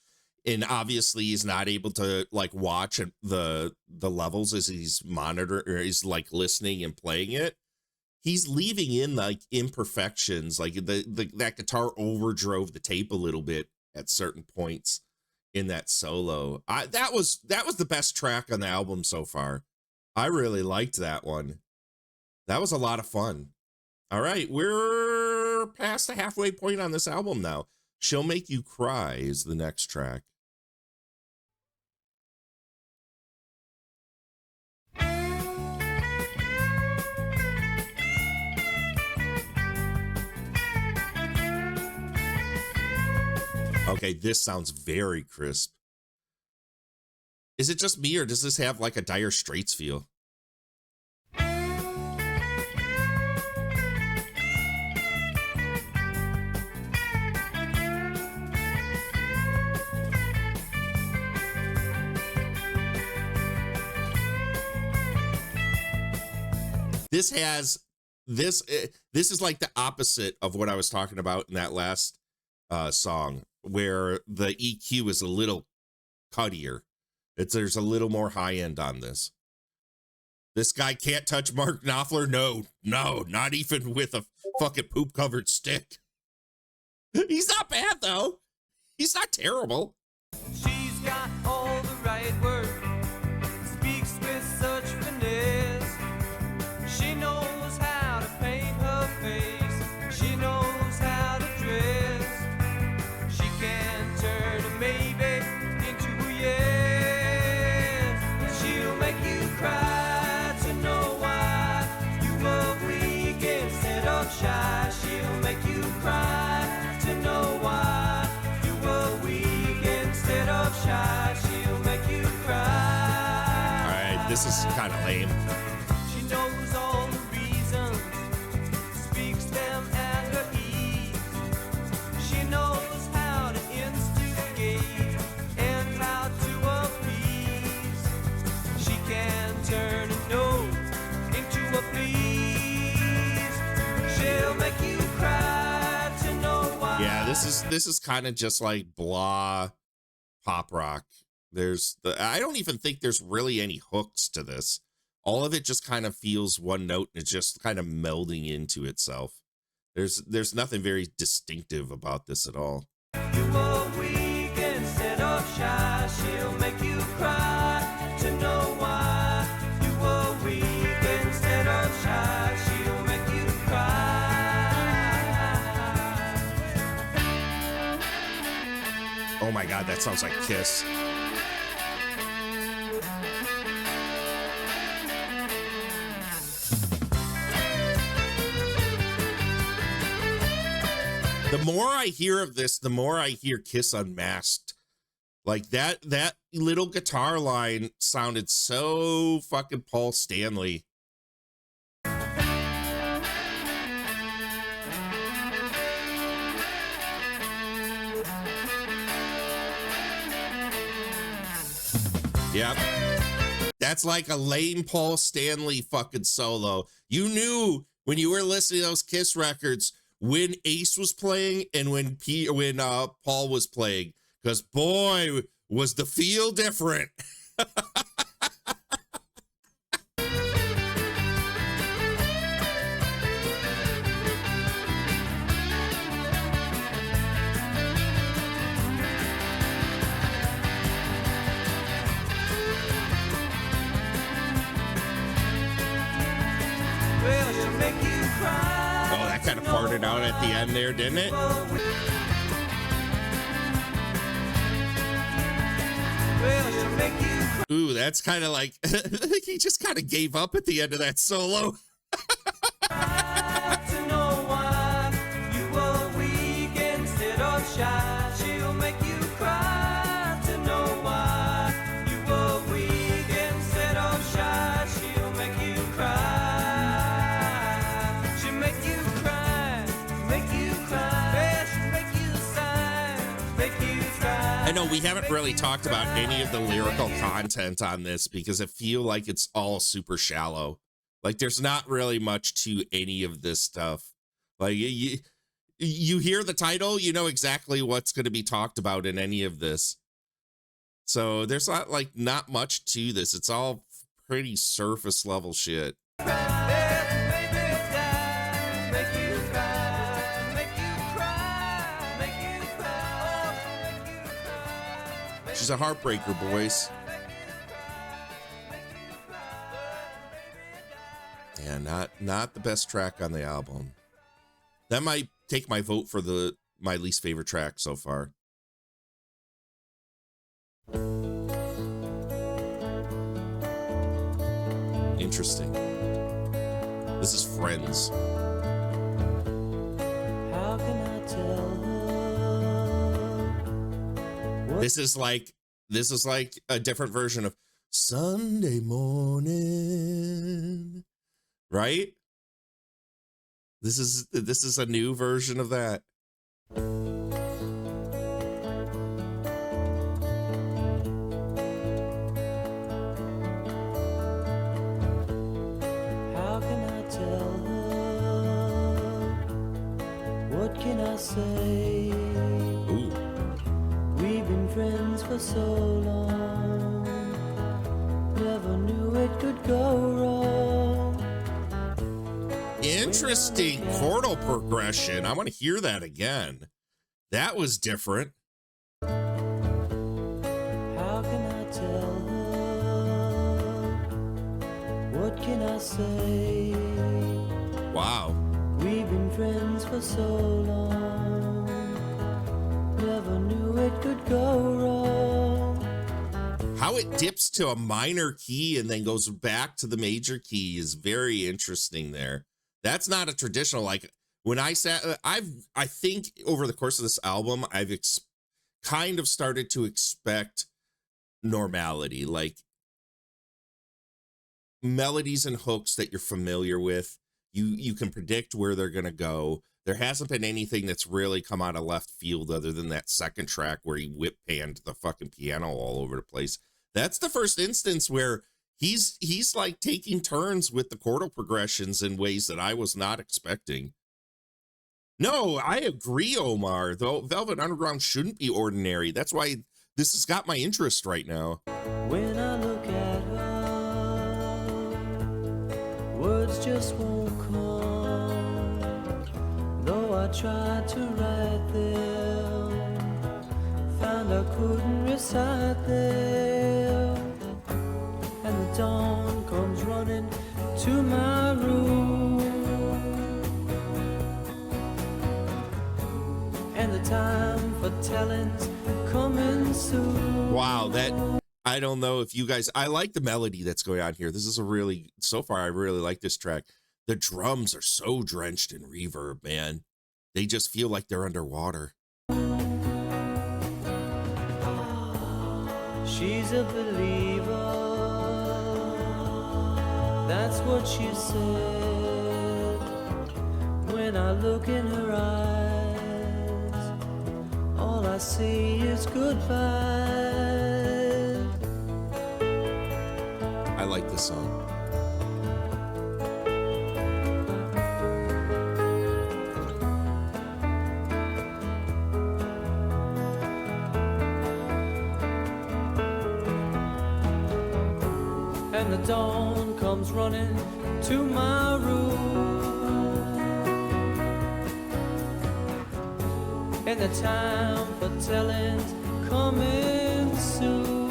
and obviously he's not able to like watch the levels as he's monitoring or he's like listening and playing it, he's leaving in like imperfections, like that guitar overdrove the tape a little bit at certain points in that solo. That was the best track on the album so far. I really liked that one. That was a lot of fun. All right, we're past the halfway point on this album now. She'll Make You Cry is the next track. Okay, this sounds very crisp. Is it just me, or does this have like a Dire Straits feel? this has this is like the opposite of what I was talking about in that last song, where the EQ is a little cuttier. There's a little more high end on this. This guy can't touch Mark Knopfler. No, not even with a fucking poop covered stick. He's not bad though. He's not terrible. She's got all the right words, speaks with such finesse. She knows how to paint her face, she knows how to dress. She can turn a maybe into a yes. She'll make you cry to know why you were weak instead of shy. She'll make you cry to know why you were weak instead of shy. She'll make you cry. All right, this is kind of lame. She knows all the reasons, speaks them at her ease. She knows how to instigate and how to appease. She can turn a no into a please. She'll make you cry to know why. Yeah, this is kind of just like blah pop rock. I don't even think there's really any hooks to this. All of it just kind of feels one note and it's just kind of melding into itself. There's nothing very distinctive about this at all. You were weak instead of shy. She'll make you cry to know why. You were weak instead of shy. She'll make you cry. Oh my God, that sounds like Kiss. The more I hear of this, the more I hear Kiss Unmasked. Like that little guitar line sounded so fucking Paul Stanley. Yep. That's like a lame Paul Stanley fucking solo. You knew when you were listening to those Kiss records when Ace was playing and when Paul was playing, because boy, was the feel different. Well, she'll make you cry. Oh, that kind of farted out at the end there, didn't it? Well, she'll make you cry. Ooh, that's kind of like he just kind of gave up at the end of that solo. To know why you were weak instead of shy. She'll make you cry to know why you were weak instead of shy. She'll make you cry. She'll make you cry, make you cry. Yeah, she'll make you sigh, make you cry. I know we haven't really talked about any of the lyrical content on this because I feel like it's all super shallow. Like there's not really much to any of this stuff. Like you hear the title, you know exactly what's going to be talked about in any of this. So there's not much to this. It's all pretty surface level shit. She's a heartbreaker, boys. Yeah, not the best track on the album. That might take my vote for my least favorite track so far. Interesting. This is Friends. How can I tell her? This is like a different version of Sunday Morning. Right? This is a new version of that. How can I I say? Ooh. We've been friends for so long, never knew it could go wrong. Interesting chordal progression. I want to hear that again. That was different. How can I tell her? What can I say? Wow. We've been friends for so long, never knew it could go wrong. How it dips to a minor key and then goes back to the major key is very interesting there. That's not a traditional, like when I sat, I think over the course of this album, I've kind of started to expect normality, like melodies and hooks that you're familiar with. You can predict where they're going to go. There hasn't been anything that's really come out of left field other than that second track where he whip panned the fucking piano all over the place. That's the first instance where he's like taking turns with the chordal progressions in ways that I was not expecting. No, I agree, Omar. Though Velvet Underground shouldn't be ordinary. That's why this has got my interest right now. When I look at her, words just won't come. Though I tried to write them, found I couldn't recite them. And the dawn comes running to my room, and the time for telling's coming soon. Wow, that, I don't know if you guys, I like the melody that's going on here. This is a really, so far, I really like this track. The drums are so drenched in reverb, man. They just feel like they're underwater. She's a believer, that's what she said. When I look in her eyes, all I see is goodbye. I like this song. And the dawn comes running to my room, and the time for telling's coming soon.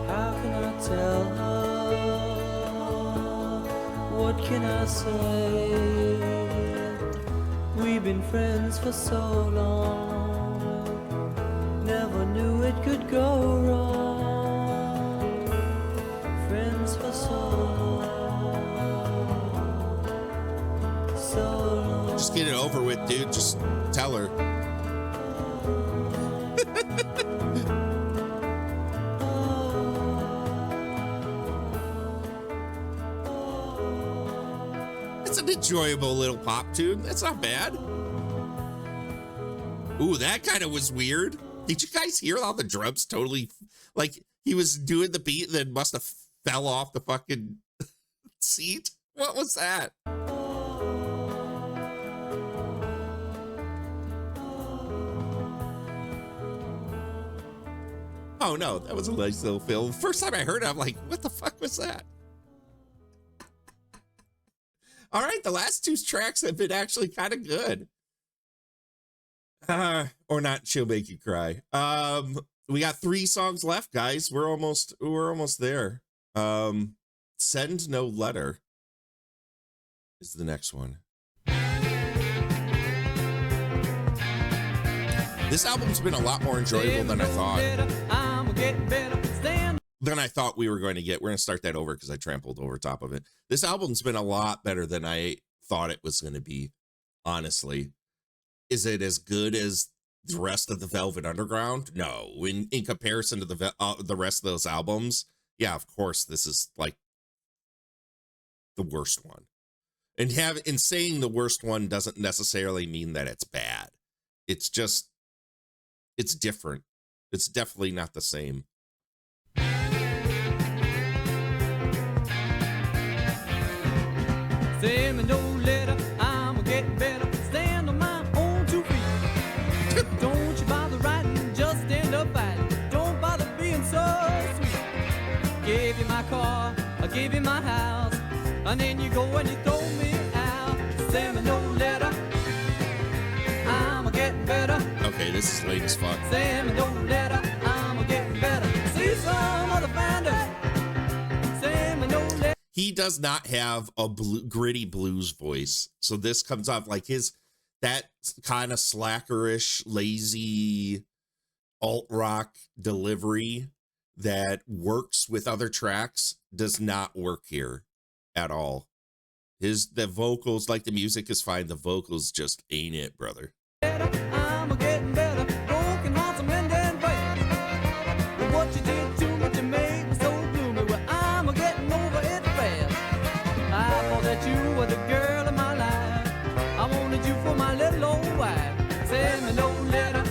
How can I tell her? What can I say? We've been friends for so long, never knew it could go wrong. Friends for so long, so long. Just get it over with, dude. Just tell her. It's an enjoyable little pop tune. That's not bad. Ooh, that kind of was weird. Did you guys hear how the drums totally, like, he was doing the beat and then must have fell off the fucking seat? What was that? Oh no, that was a nice little fill. The first time I heard it, I'm like, what the fuck was that? All right, the last two tracks have been actually kind of good. Or not, She'll Make You Cry. We got 3 songs left, guys. We're almost there. Send No Letter is the next one. This album's been a lot more enjoyable than I thought. Than I thought we were going to get. We're going to start that over because I trampled over top of it. This album's been a lot better than I thought it was going to be, honestly. Is it as good as the rest of the Velvet Underground? No. In comparison to the rest of those albums, yeah, of course, this is like the worst one. And saying the worst one doesn't necessarily mean that it's bad. It's just, it's different. It's definitely not the same. Send me no letter. car, I gave you my house, and then you go and you throw me out. Send me no letter, I'm a getting better. Okay, this is late as fuck. Send me no letter, I'm a getting better. See some other finder. Send me no letter. He does not have a gritty blues voice, so this comes off like that kind of slackerish, lazy alt rock delivery that works with other tracks does not work here at all. The vocals, like the music is fine, the vocals just ain't it, brother. I'm a getting better. Broken hearts are mending ways. But what you did to me, you made me so gloomy. Well, I'm a getting over it fast. I thought that you were the girl of my life. I wanted you for my little old wife. Send me no letter.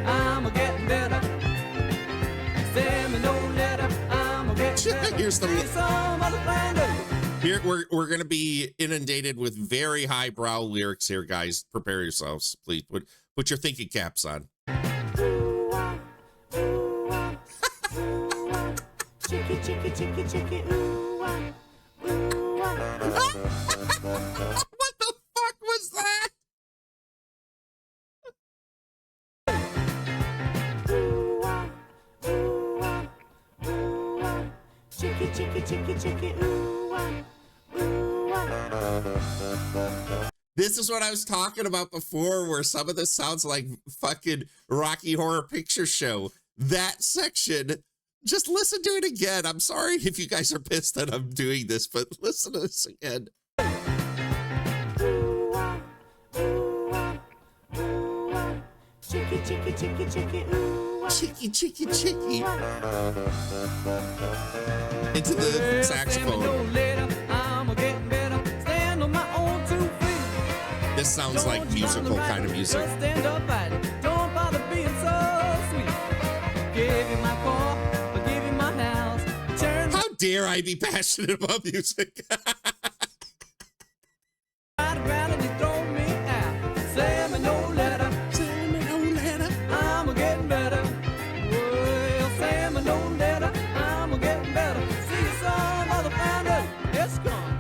I'm a getting better. Send me no letter. I'm a getting better. Here's the- See some other finder. Here we're gonna be inundated with very highbrow lyrics here, guys. Prepare yourselves, please. Put your thinking caps on. Chicky, chicky, chicky, chicky, ooh, ah, ooh, ah. What the fuck was that? Ooh, ah, ooh, ah, ooh, ah. Chicky, chicky, chicky, chicky, ooh, ah, ooh, ah. This is what I was talking about before, where some of this sounds like fucking Rocky Horror Picture Show. That section, just listen to it again. I'm sorry if you guys are pissed that I'm doing this, but listen to this again. Ooh, ah, ooh, ah, ooh, ah. Chicky, chicky, chicky, chicky, ooh, ah. Chicky, chicky, chicky. Into the saxophone. This sounds like musical kind of music. Stand up and don't bother being so sweet. Give you my car, I give you my house. Turn How dare I be passionate about music? right around and you throw me out. Send me no letter. Send me no letter. I'm a getting better. Well, send me no letter. I'm a getting better. See some other finder. It's gone.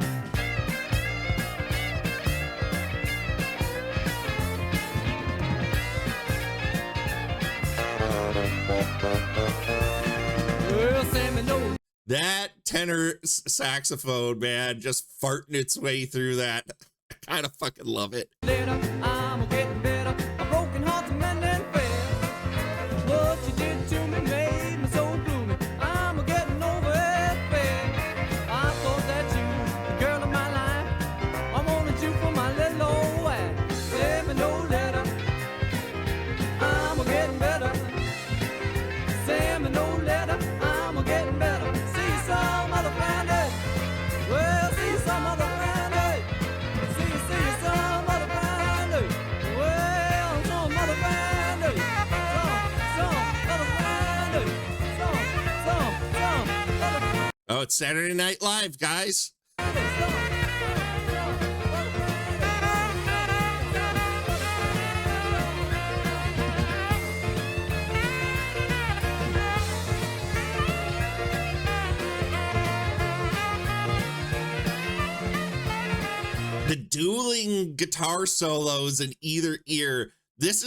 Well, send me no That tenor saxophone, man, just farting its way through that. I kind of fucking love it. letter. I'm a getting better. A broken heart's mending fast. What you did to me made me so gloomy. I'm a getting over it fast. I thought that you, the girl of my life, I wanted you for my little old wife. Send me no letter. I'm a getting better. Send me no letter. I'm a getting better. See some other finder. Well, see some other finder. See some other finder. Well, some other finder. Some other finder. Some other finder. Oh, it's Saturday Night Live, guys. The dueling guitar solos in either ear. This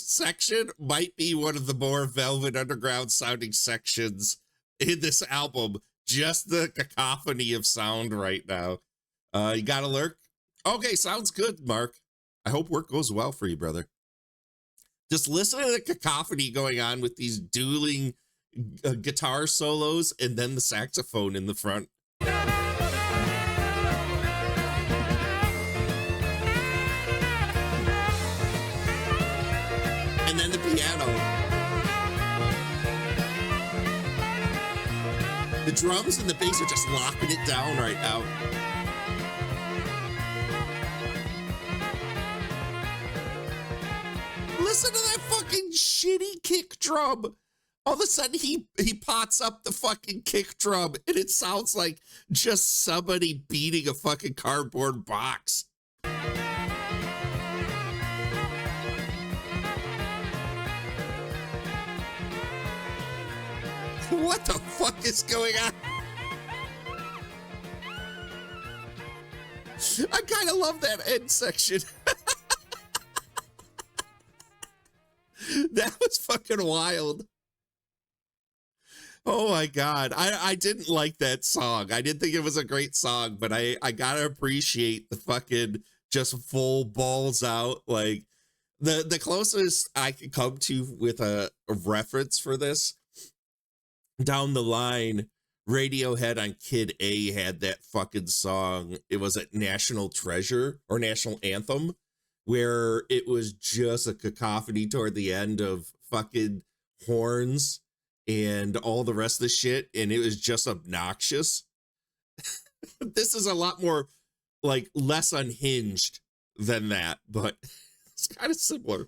section might be one of the more Velvet Underground sounding sections in this album. Just the cacophony of sound right now. You got a lurk? Okay, sounds good, Mark. I hope work goes well for you, brother. Just listen to the cacophony going on with these dueling guitar solos and then the saxophone in the front. And then the piano. The drums and the bass are just locking it down right now. Listen to that fucking shitty kick drum. All of a sudden he pots up the fucking kick drum and it sounds like just somebody beating a fucking cardboard box. What the fuck is going on? I kind of love that end section. That was fucking wild. Oh my God. I didn't like that song. I didn't think it was a great song, but I gotta appreciate the fucking just full balls out. Like the closest I could come to with a reference for this down the line, Radiohead on Kid A had that fucking song. It was a National Treasure or National Anthem, where it was just a cacophony toward the end of fucking horns and all the rest of the shit, and it was just obnoxious. This is a lot more like less unhinged than that, but it's kind of similar.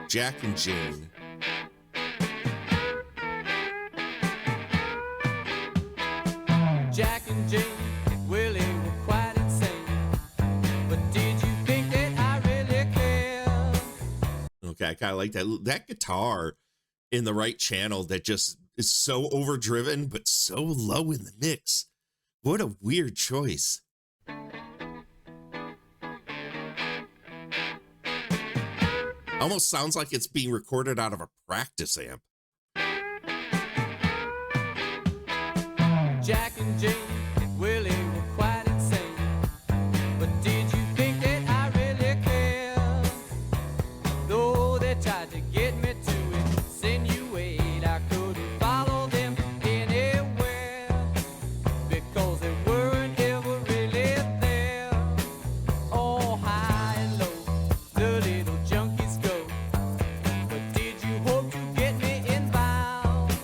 Jack and Jane. Jack and Jane, well, they were quite insane. But did you think that I really care? Okay, I kind of like that guitar in the right channel that just is so overdriven, but so low in the mix. What a weird choice. Almost sounds like it's being recorded out of a practice amp. Jack and Jane, well, they were quite insane. But did you think that I really care? Though they tried to get me to insinuate I couldn't follow them anywhere, because they weren't ever really there. All high and low, the little junkies go. But did you hope to get me involved?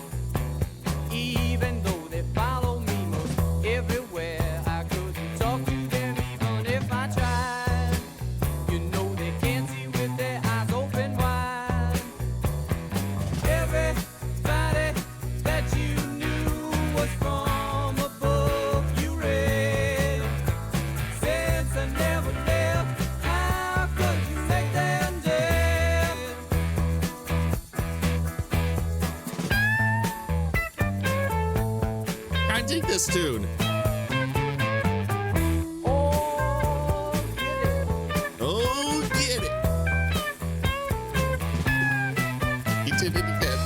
Even though they follow me most everywhere, I couldn't talk to them even if I tried. You know they can't see with their eyes open wide. Everybody that you knew was from a book you read. Since I never left, how could you make them dead? I dig this tune. Oh, get it. Oh, get it. He did it again.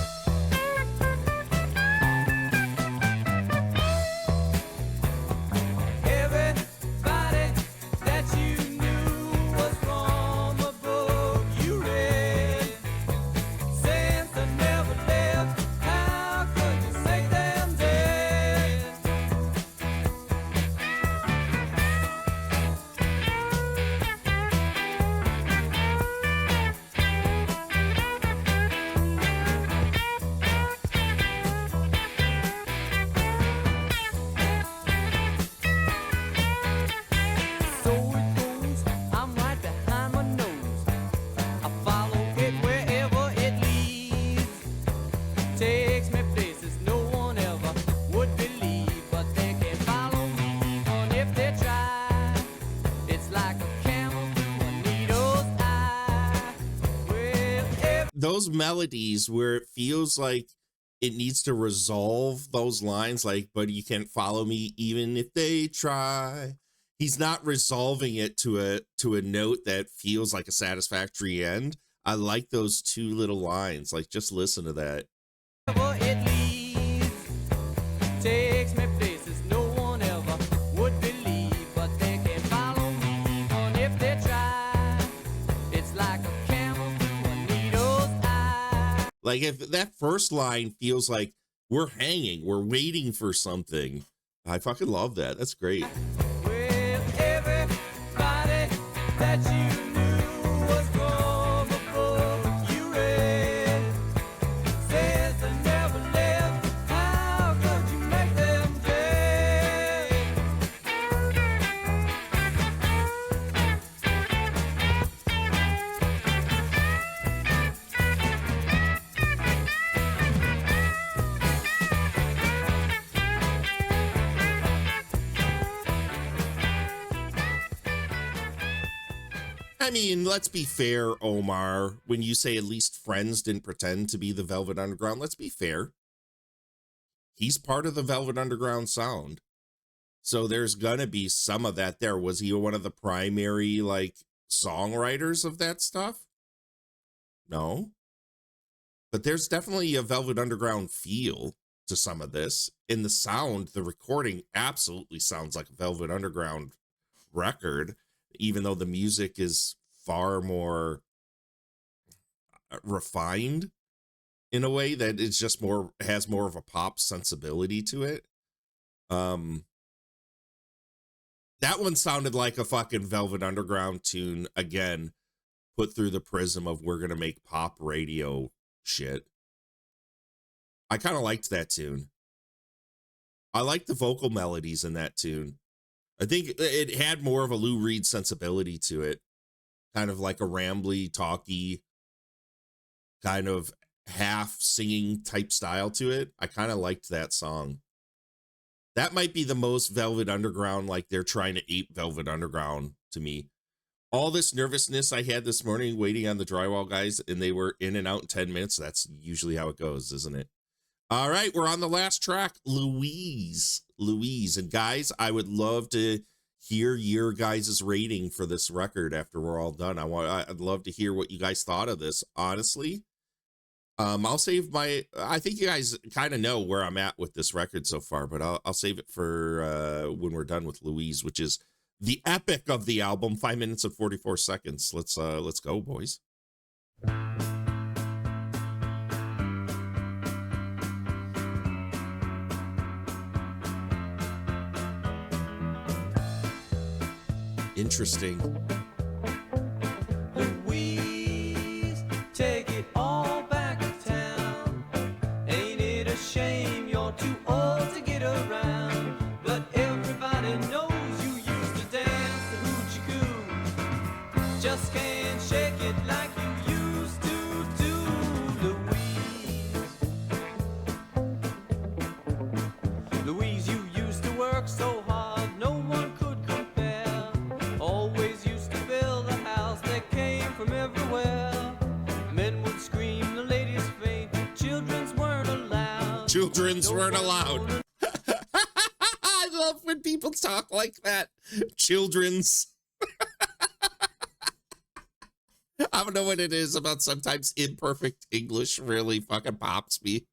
Everybody that you knew was from a book you read. Since I never left, how could you make them dead? So it goes, I'm right behind my nose. I follow it wherever it leads. Takes me places no one ever would believe, but they can't follow me even if they try. It's like a camel through a needle's eye. Well, Those melodies where it feels like it needs to resolve those lines, like, but you can't follow me even if they try. He's not resolving it to a note that feels like a satisfactory end. I like those two little lines. Like, just listen to that. wherever it leads, takes me places no one ever would believe, but they can't follow me even if they try. It's like a camel through a needle's eye. Like, if that first line feels like we're hanging, we're waiting for something. I fucking love that. That's great. Well, everybody that you knew was from a book you read. Says I never left, how could you make them dead? I mean, let's be fair, Omar. When you say at least Friends didn't pretend to be the Velvet Underground, let's be fair. He's part of the Velvet Underground sound. So there's gonna be some of that there. Was he one of the primary, like, songwriters of that stuff? No. But there's definitely a Velvet Underground feel to some of this. In the sound, the recording absolutely sounds like a Velvet Underground record, even though the music is far more refined in a way that it's just more, has more of a pop sensibility to it. That one sounded like a fucking Velvet Underground tune, again, put through the prism of we're gonna make pop radio shit. I kind of liked that tune. I liked the vocal melodies in that tune. I think it had more of a Lou Reed sensibility to it. Kind of like a rambly, talky, kind of half singing type style to it. I kind of liked that song. That might be the most Velvet Underground, like they're trying to ape Velvet Underground to me. All this nervousness I had this morning waiting on the drywall guys, and they were in and out in 10 minutes. That's usually how it goes, isn't it? All right, we're on the last track, Louise. And guys, I would love to hear your guys' rating for this record after we're all done. I'd love to hear what you guys thought of this, honestly. I'll save I think you guys kind of know where I'm at with this record so far, but I'll save it for when we're done with Louise, which is the epic of the album, 5 minutes and 44 seconds. Let's go, boys. Interesting. Louise, take it all back to town. Ain't it a shame you're too old to get around? But everybody knows you used to dance the hoochie coo. Just can't shake it like you used to do, Louise. Louise, you used to work so hard, no one could compare. Always used to build a house that came from everywhere. Men would scream, the ladies faint, children's weren't allowed. Children's weren't allowed. I love when people talk like that. Children's. I don't know what it is about sometimes imperfect English really fucking pops me.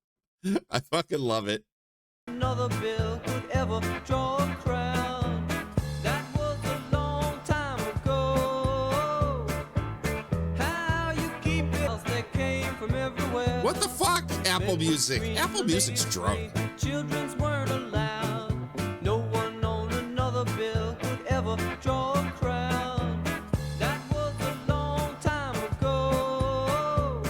I fucking love it. Another bill could ever draw a crowd. That was a long time ago. How you keep it that came from everywhere. What the fuck? Apple Music. Apple Music's drunk. Children's weren't allowed. No one on another bill could ever draw a crowd. That was a long time ago.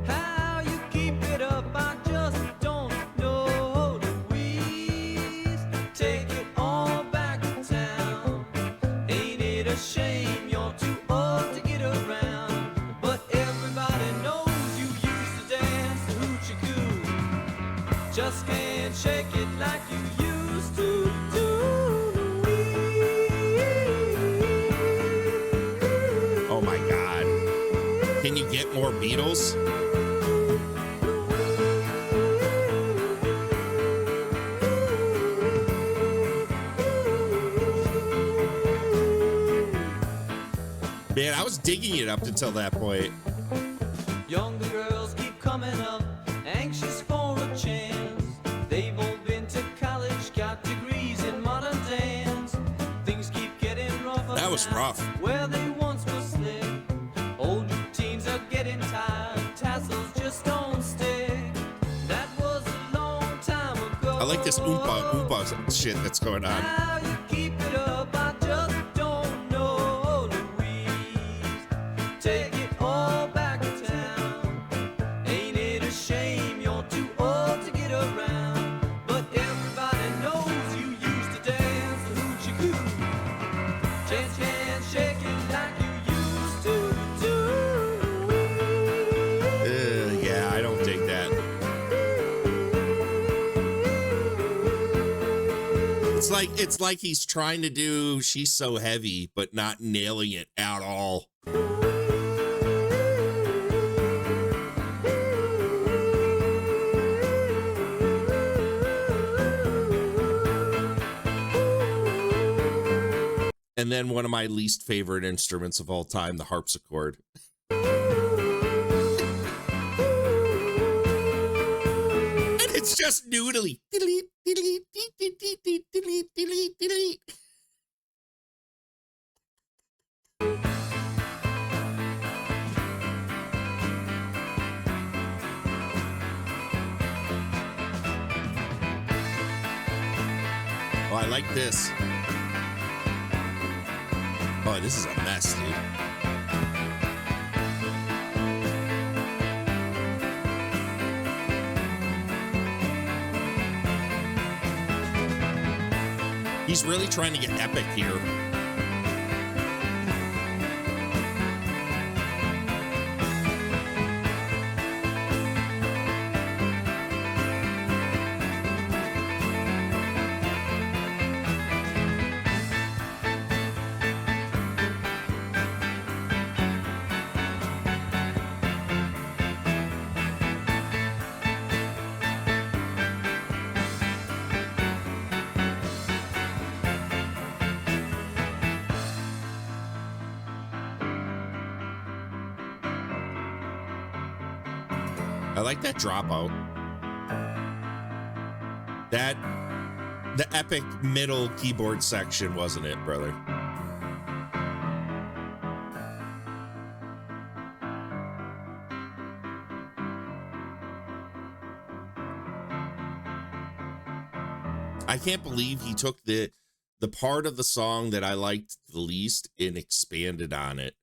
How you keep it up, I just don't know. Louise, take it all back to town. Ain't it a shame you're too old to get around? But everybody knows you used to dance the hoochie coo. Just can't shake it like you used to do, Louise. Oh my God. Can you get more Beatles? Man, I was digging it up until that point. Younger girls keep coming up, anxious for a chance. They've all been to college, got degrees in modern dance. Things keep getting rougher. That was now, rough. Where they once were slick. Old routines are getting tired, tassels just don't stick. That was a long time ago. I like this oompa shit that's going on. How you keep it up, I just don't know, Louise. Take it all back to town. Ain't it a shame you're too old to get around? But everybody knows you used to dance the hoochie coo. Just can't shake it like you used to do. Yeah, I don't dig that. It's it's like he's trying to do She's So Heavy, but not nailing it at all. And then one of my least favorite instruments of all time, the harpsichord. And it's just noodly. Oh, I like this. Oh, this is a mess, dude. He's really trying to get epic here. I like that dropout. That, the epic middle keyboard section, wasn't it, brother? I can't believe he took the part of the song that I liked the least and expanded on it.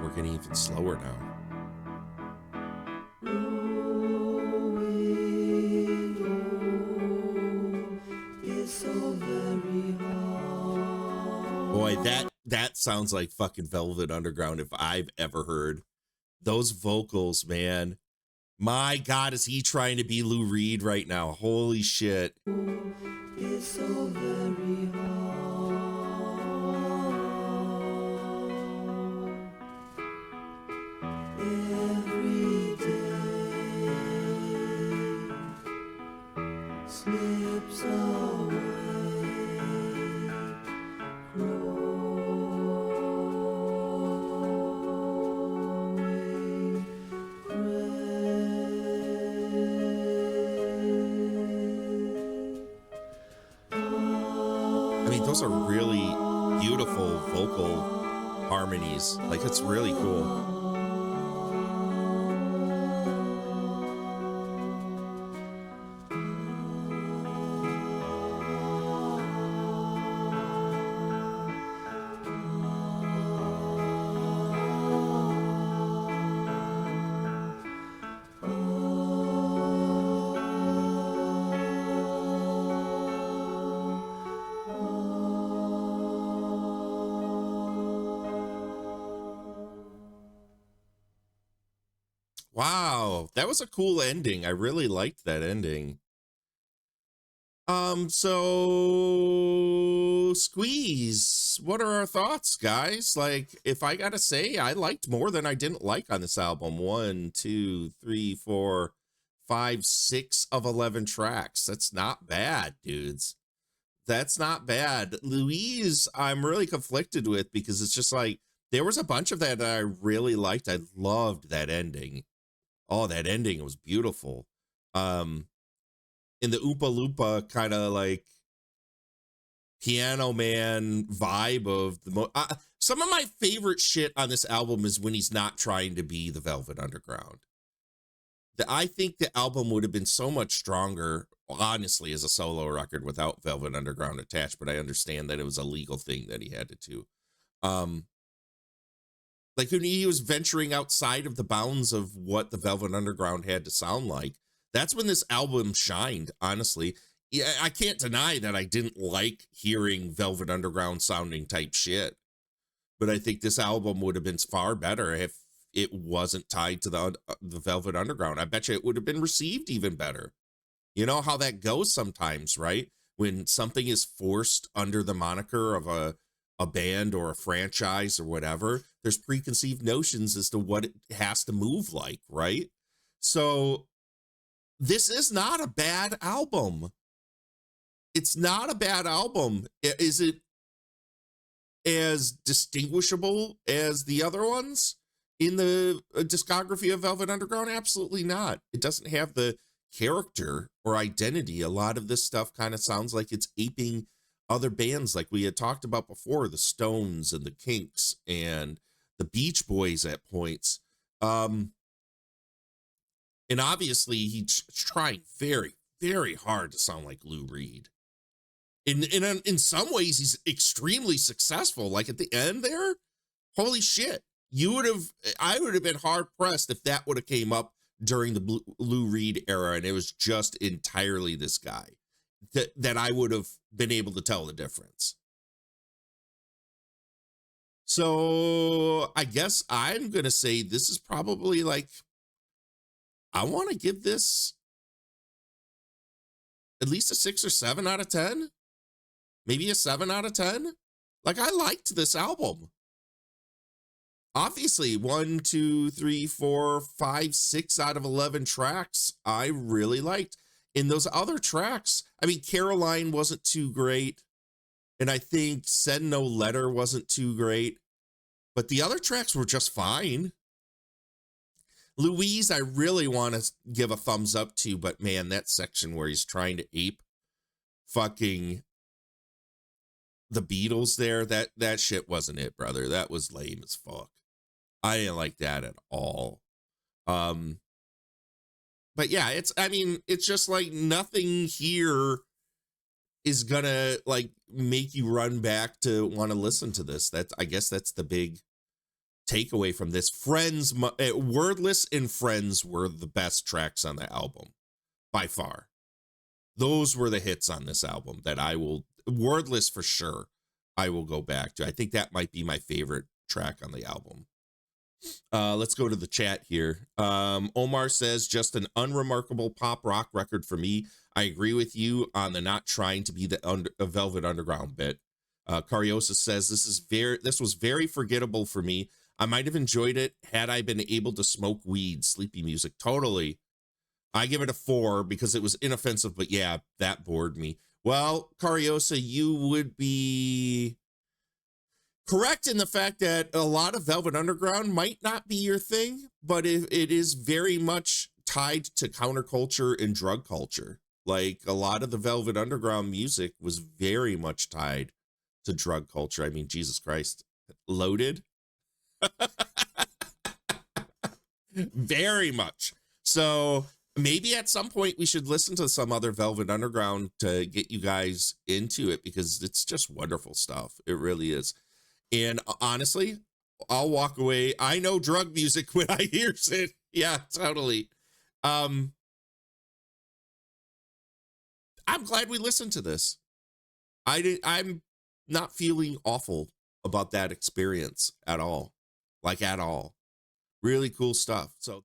We're getting even slower now. Boy, that sounds like fucking Velvet Underground if I've ever heard. Those vocals, man. My God, is he trying to be Lou Reed right now? Holy shit. It's so very every day slips away, growing I mean, those are really beautiful vocal harmonies. Like, it's really cool. Wow, that was a cool ending. I really liked that ending. So Squeeze, what are our thoughts, guys? Like, if I gotta say, I liked more than I didn't like on this album. 1, 2, 3, 4, 5, 6 of 11 tracks. That's not bad, dudes. That's not bad. Louise, I'm really conflicted with because it's just like, there was a bunch of that I really liked. I loved that ending. Oh, that ending was beautiful. In the Oompa Loompa kind of like Piano Man vibe of the some of my favorite shit on this album is when he's not trying to be the Velvet Underground. I think the album would have been so much stronger, honestly, as a solo record without Velvet Underground attached, but I understand that it was a legal thing that he had to do. Like when he was venturing outside of the bounds of what the Velvet Underground had to sound like, that's when this album shined, honestly. Yeah, I can't deny that I didn't like hearing Velvet Underground sounding type shit, but I think this album would have been far better if it wasn't tied to the Velvet Underground. I bet you it would have been received even better. You know how that goes sometimes, right? When something is forced under the moniker of a band or a franchise or whatever, there's preconceived notions as to what it has to move like, right? So this is not a bad album. It's not a bad album. Is it as distinguishable as the other ones in the discography of Velvet Underground? Absolutely not. It doesn't have the character or identity. A lot of this stuff kind of sounds like it's aping other bands like we had talked about before, the Stones and the Kinks and the Beach Boys at points. And obviously he's trying very, very hard to sound like Lou Reed. In some ways, he's extremely successful. Like at the end there, holy shit. I would have been hard pressed if that would have came up during the Lou Reed era and it was just entirely this guy that I would have been able to tell the difference. So I guess I'm going to say this is probably like, I want to give this at least a 6 or 7 out of 10. Maybe a 7 out of 10. Like, I liked this album. Obviously, 1, 2, 3, 4, 5, 6 out of 11 tracks I really liked. In those other tracks, I mean, Caroline wasn't too great. And I think Send No Letter wasn't too great. But the other tracks were just fine. Louise, I really want to give a thumbs up to, but man, that section where he's trying to ape fucking the Beatles there, that shit wasn't it, brother. That was lame as fuck. I didn't like that at all. But yeah, it's just like nothing here is gonna like make you run back to want to listen to this. I guess that's the big takeaway from this. Friends, Wordless and Friends were the best tracks on the album by far. Those were the hits on this album that Wordless for sure I will go back to. I think that might be my favorite track on the album. Let's go to the chat here. Omar says, just an unremarkable pop rock record for me. I agree with you on the not trying to be the Velvet Underground bit. Cariosa says, this was very forgettable for me. I might have enjoyed it had I been able to smoke weed. Sleepy music. Totally. I give it a 4 because it was inoffensive, but yeah, that bored me. Well, Cariosa, you would be correct in the fact that a lot of Velvet Underground might not be your thing, but it is very much tied to counterculture and drug culture. Like a lot of the Velvet Underground music was very much tied to drug culture. I mean, Jesus Christ, Loaded. Very much. So maybe at some point we should listen to some other Velvet Underground to get you guys into it because it's just wonderful stuff. It really is. And honestly, I'll walk away. I know drug music when I hear it. Yeah, totally. I'm glad we listened to this. I'm not feeling awful about that experience at all. Like at all. Really cool stuff. So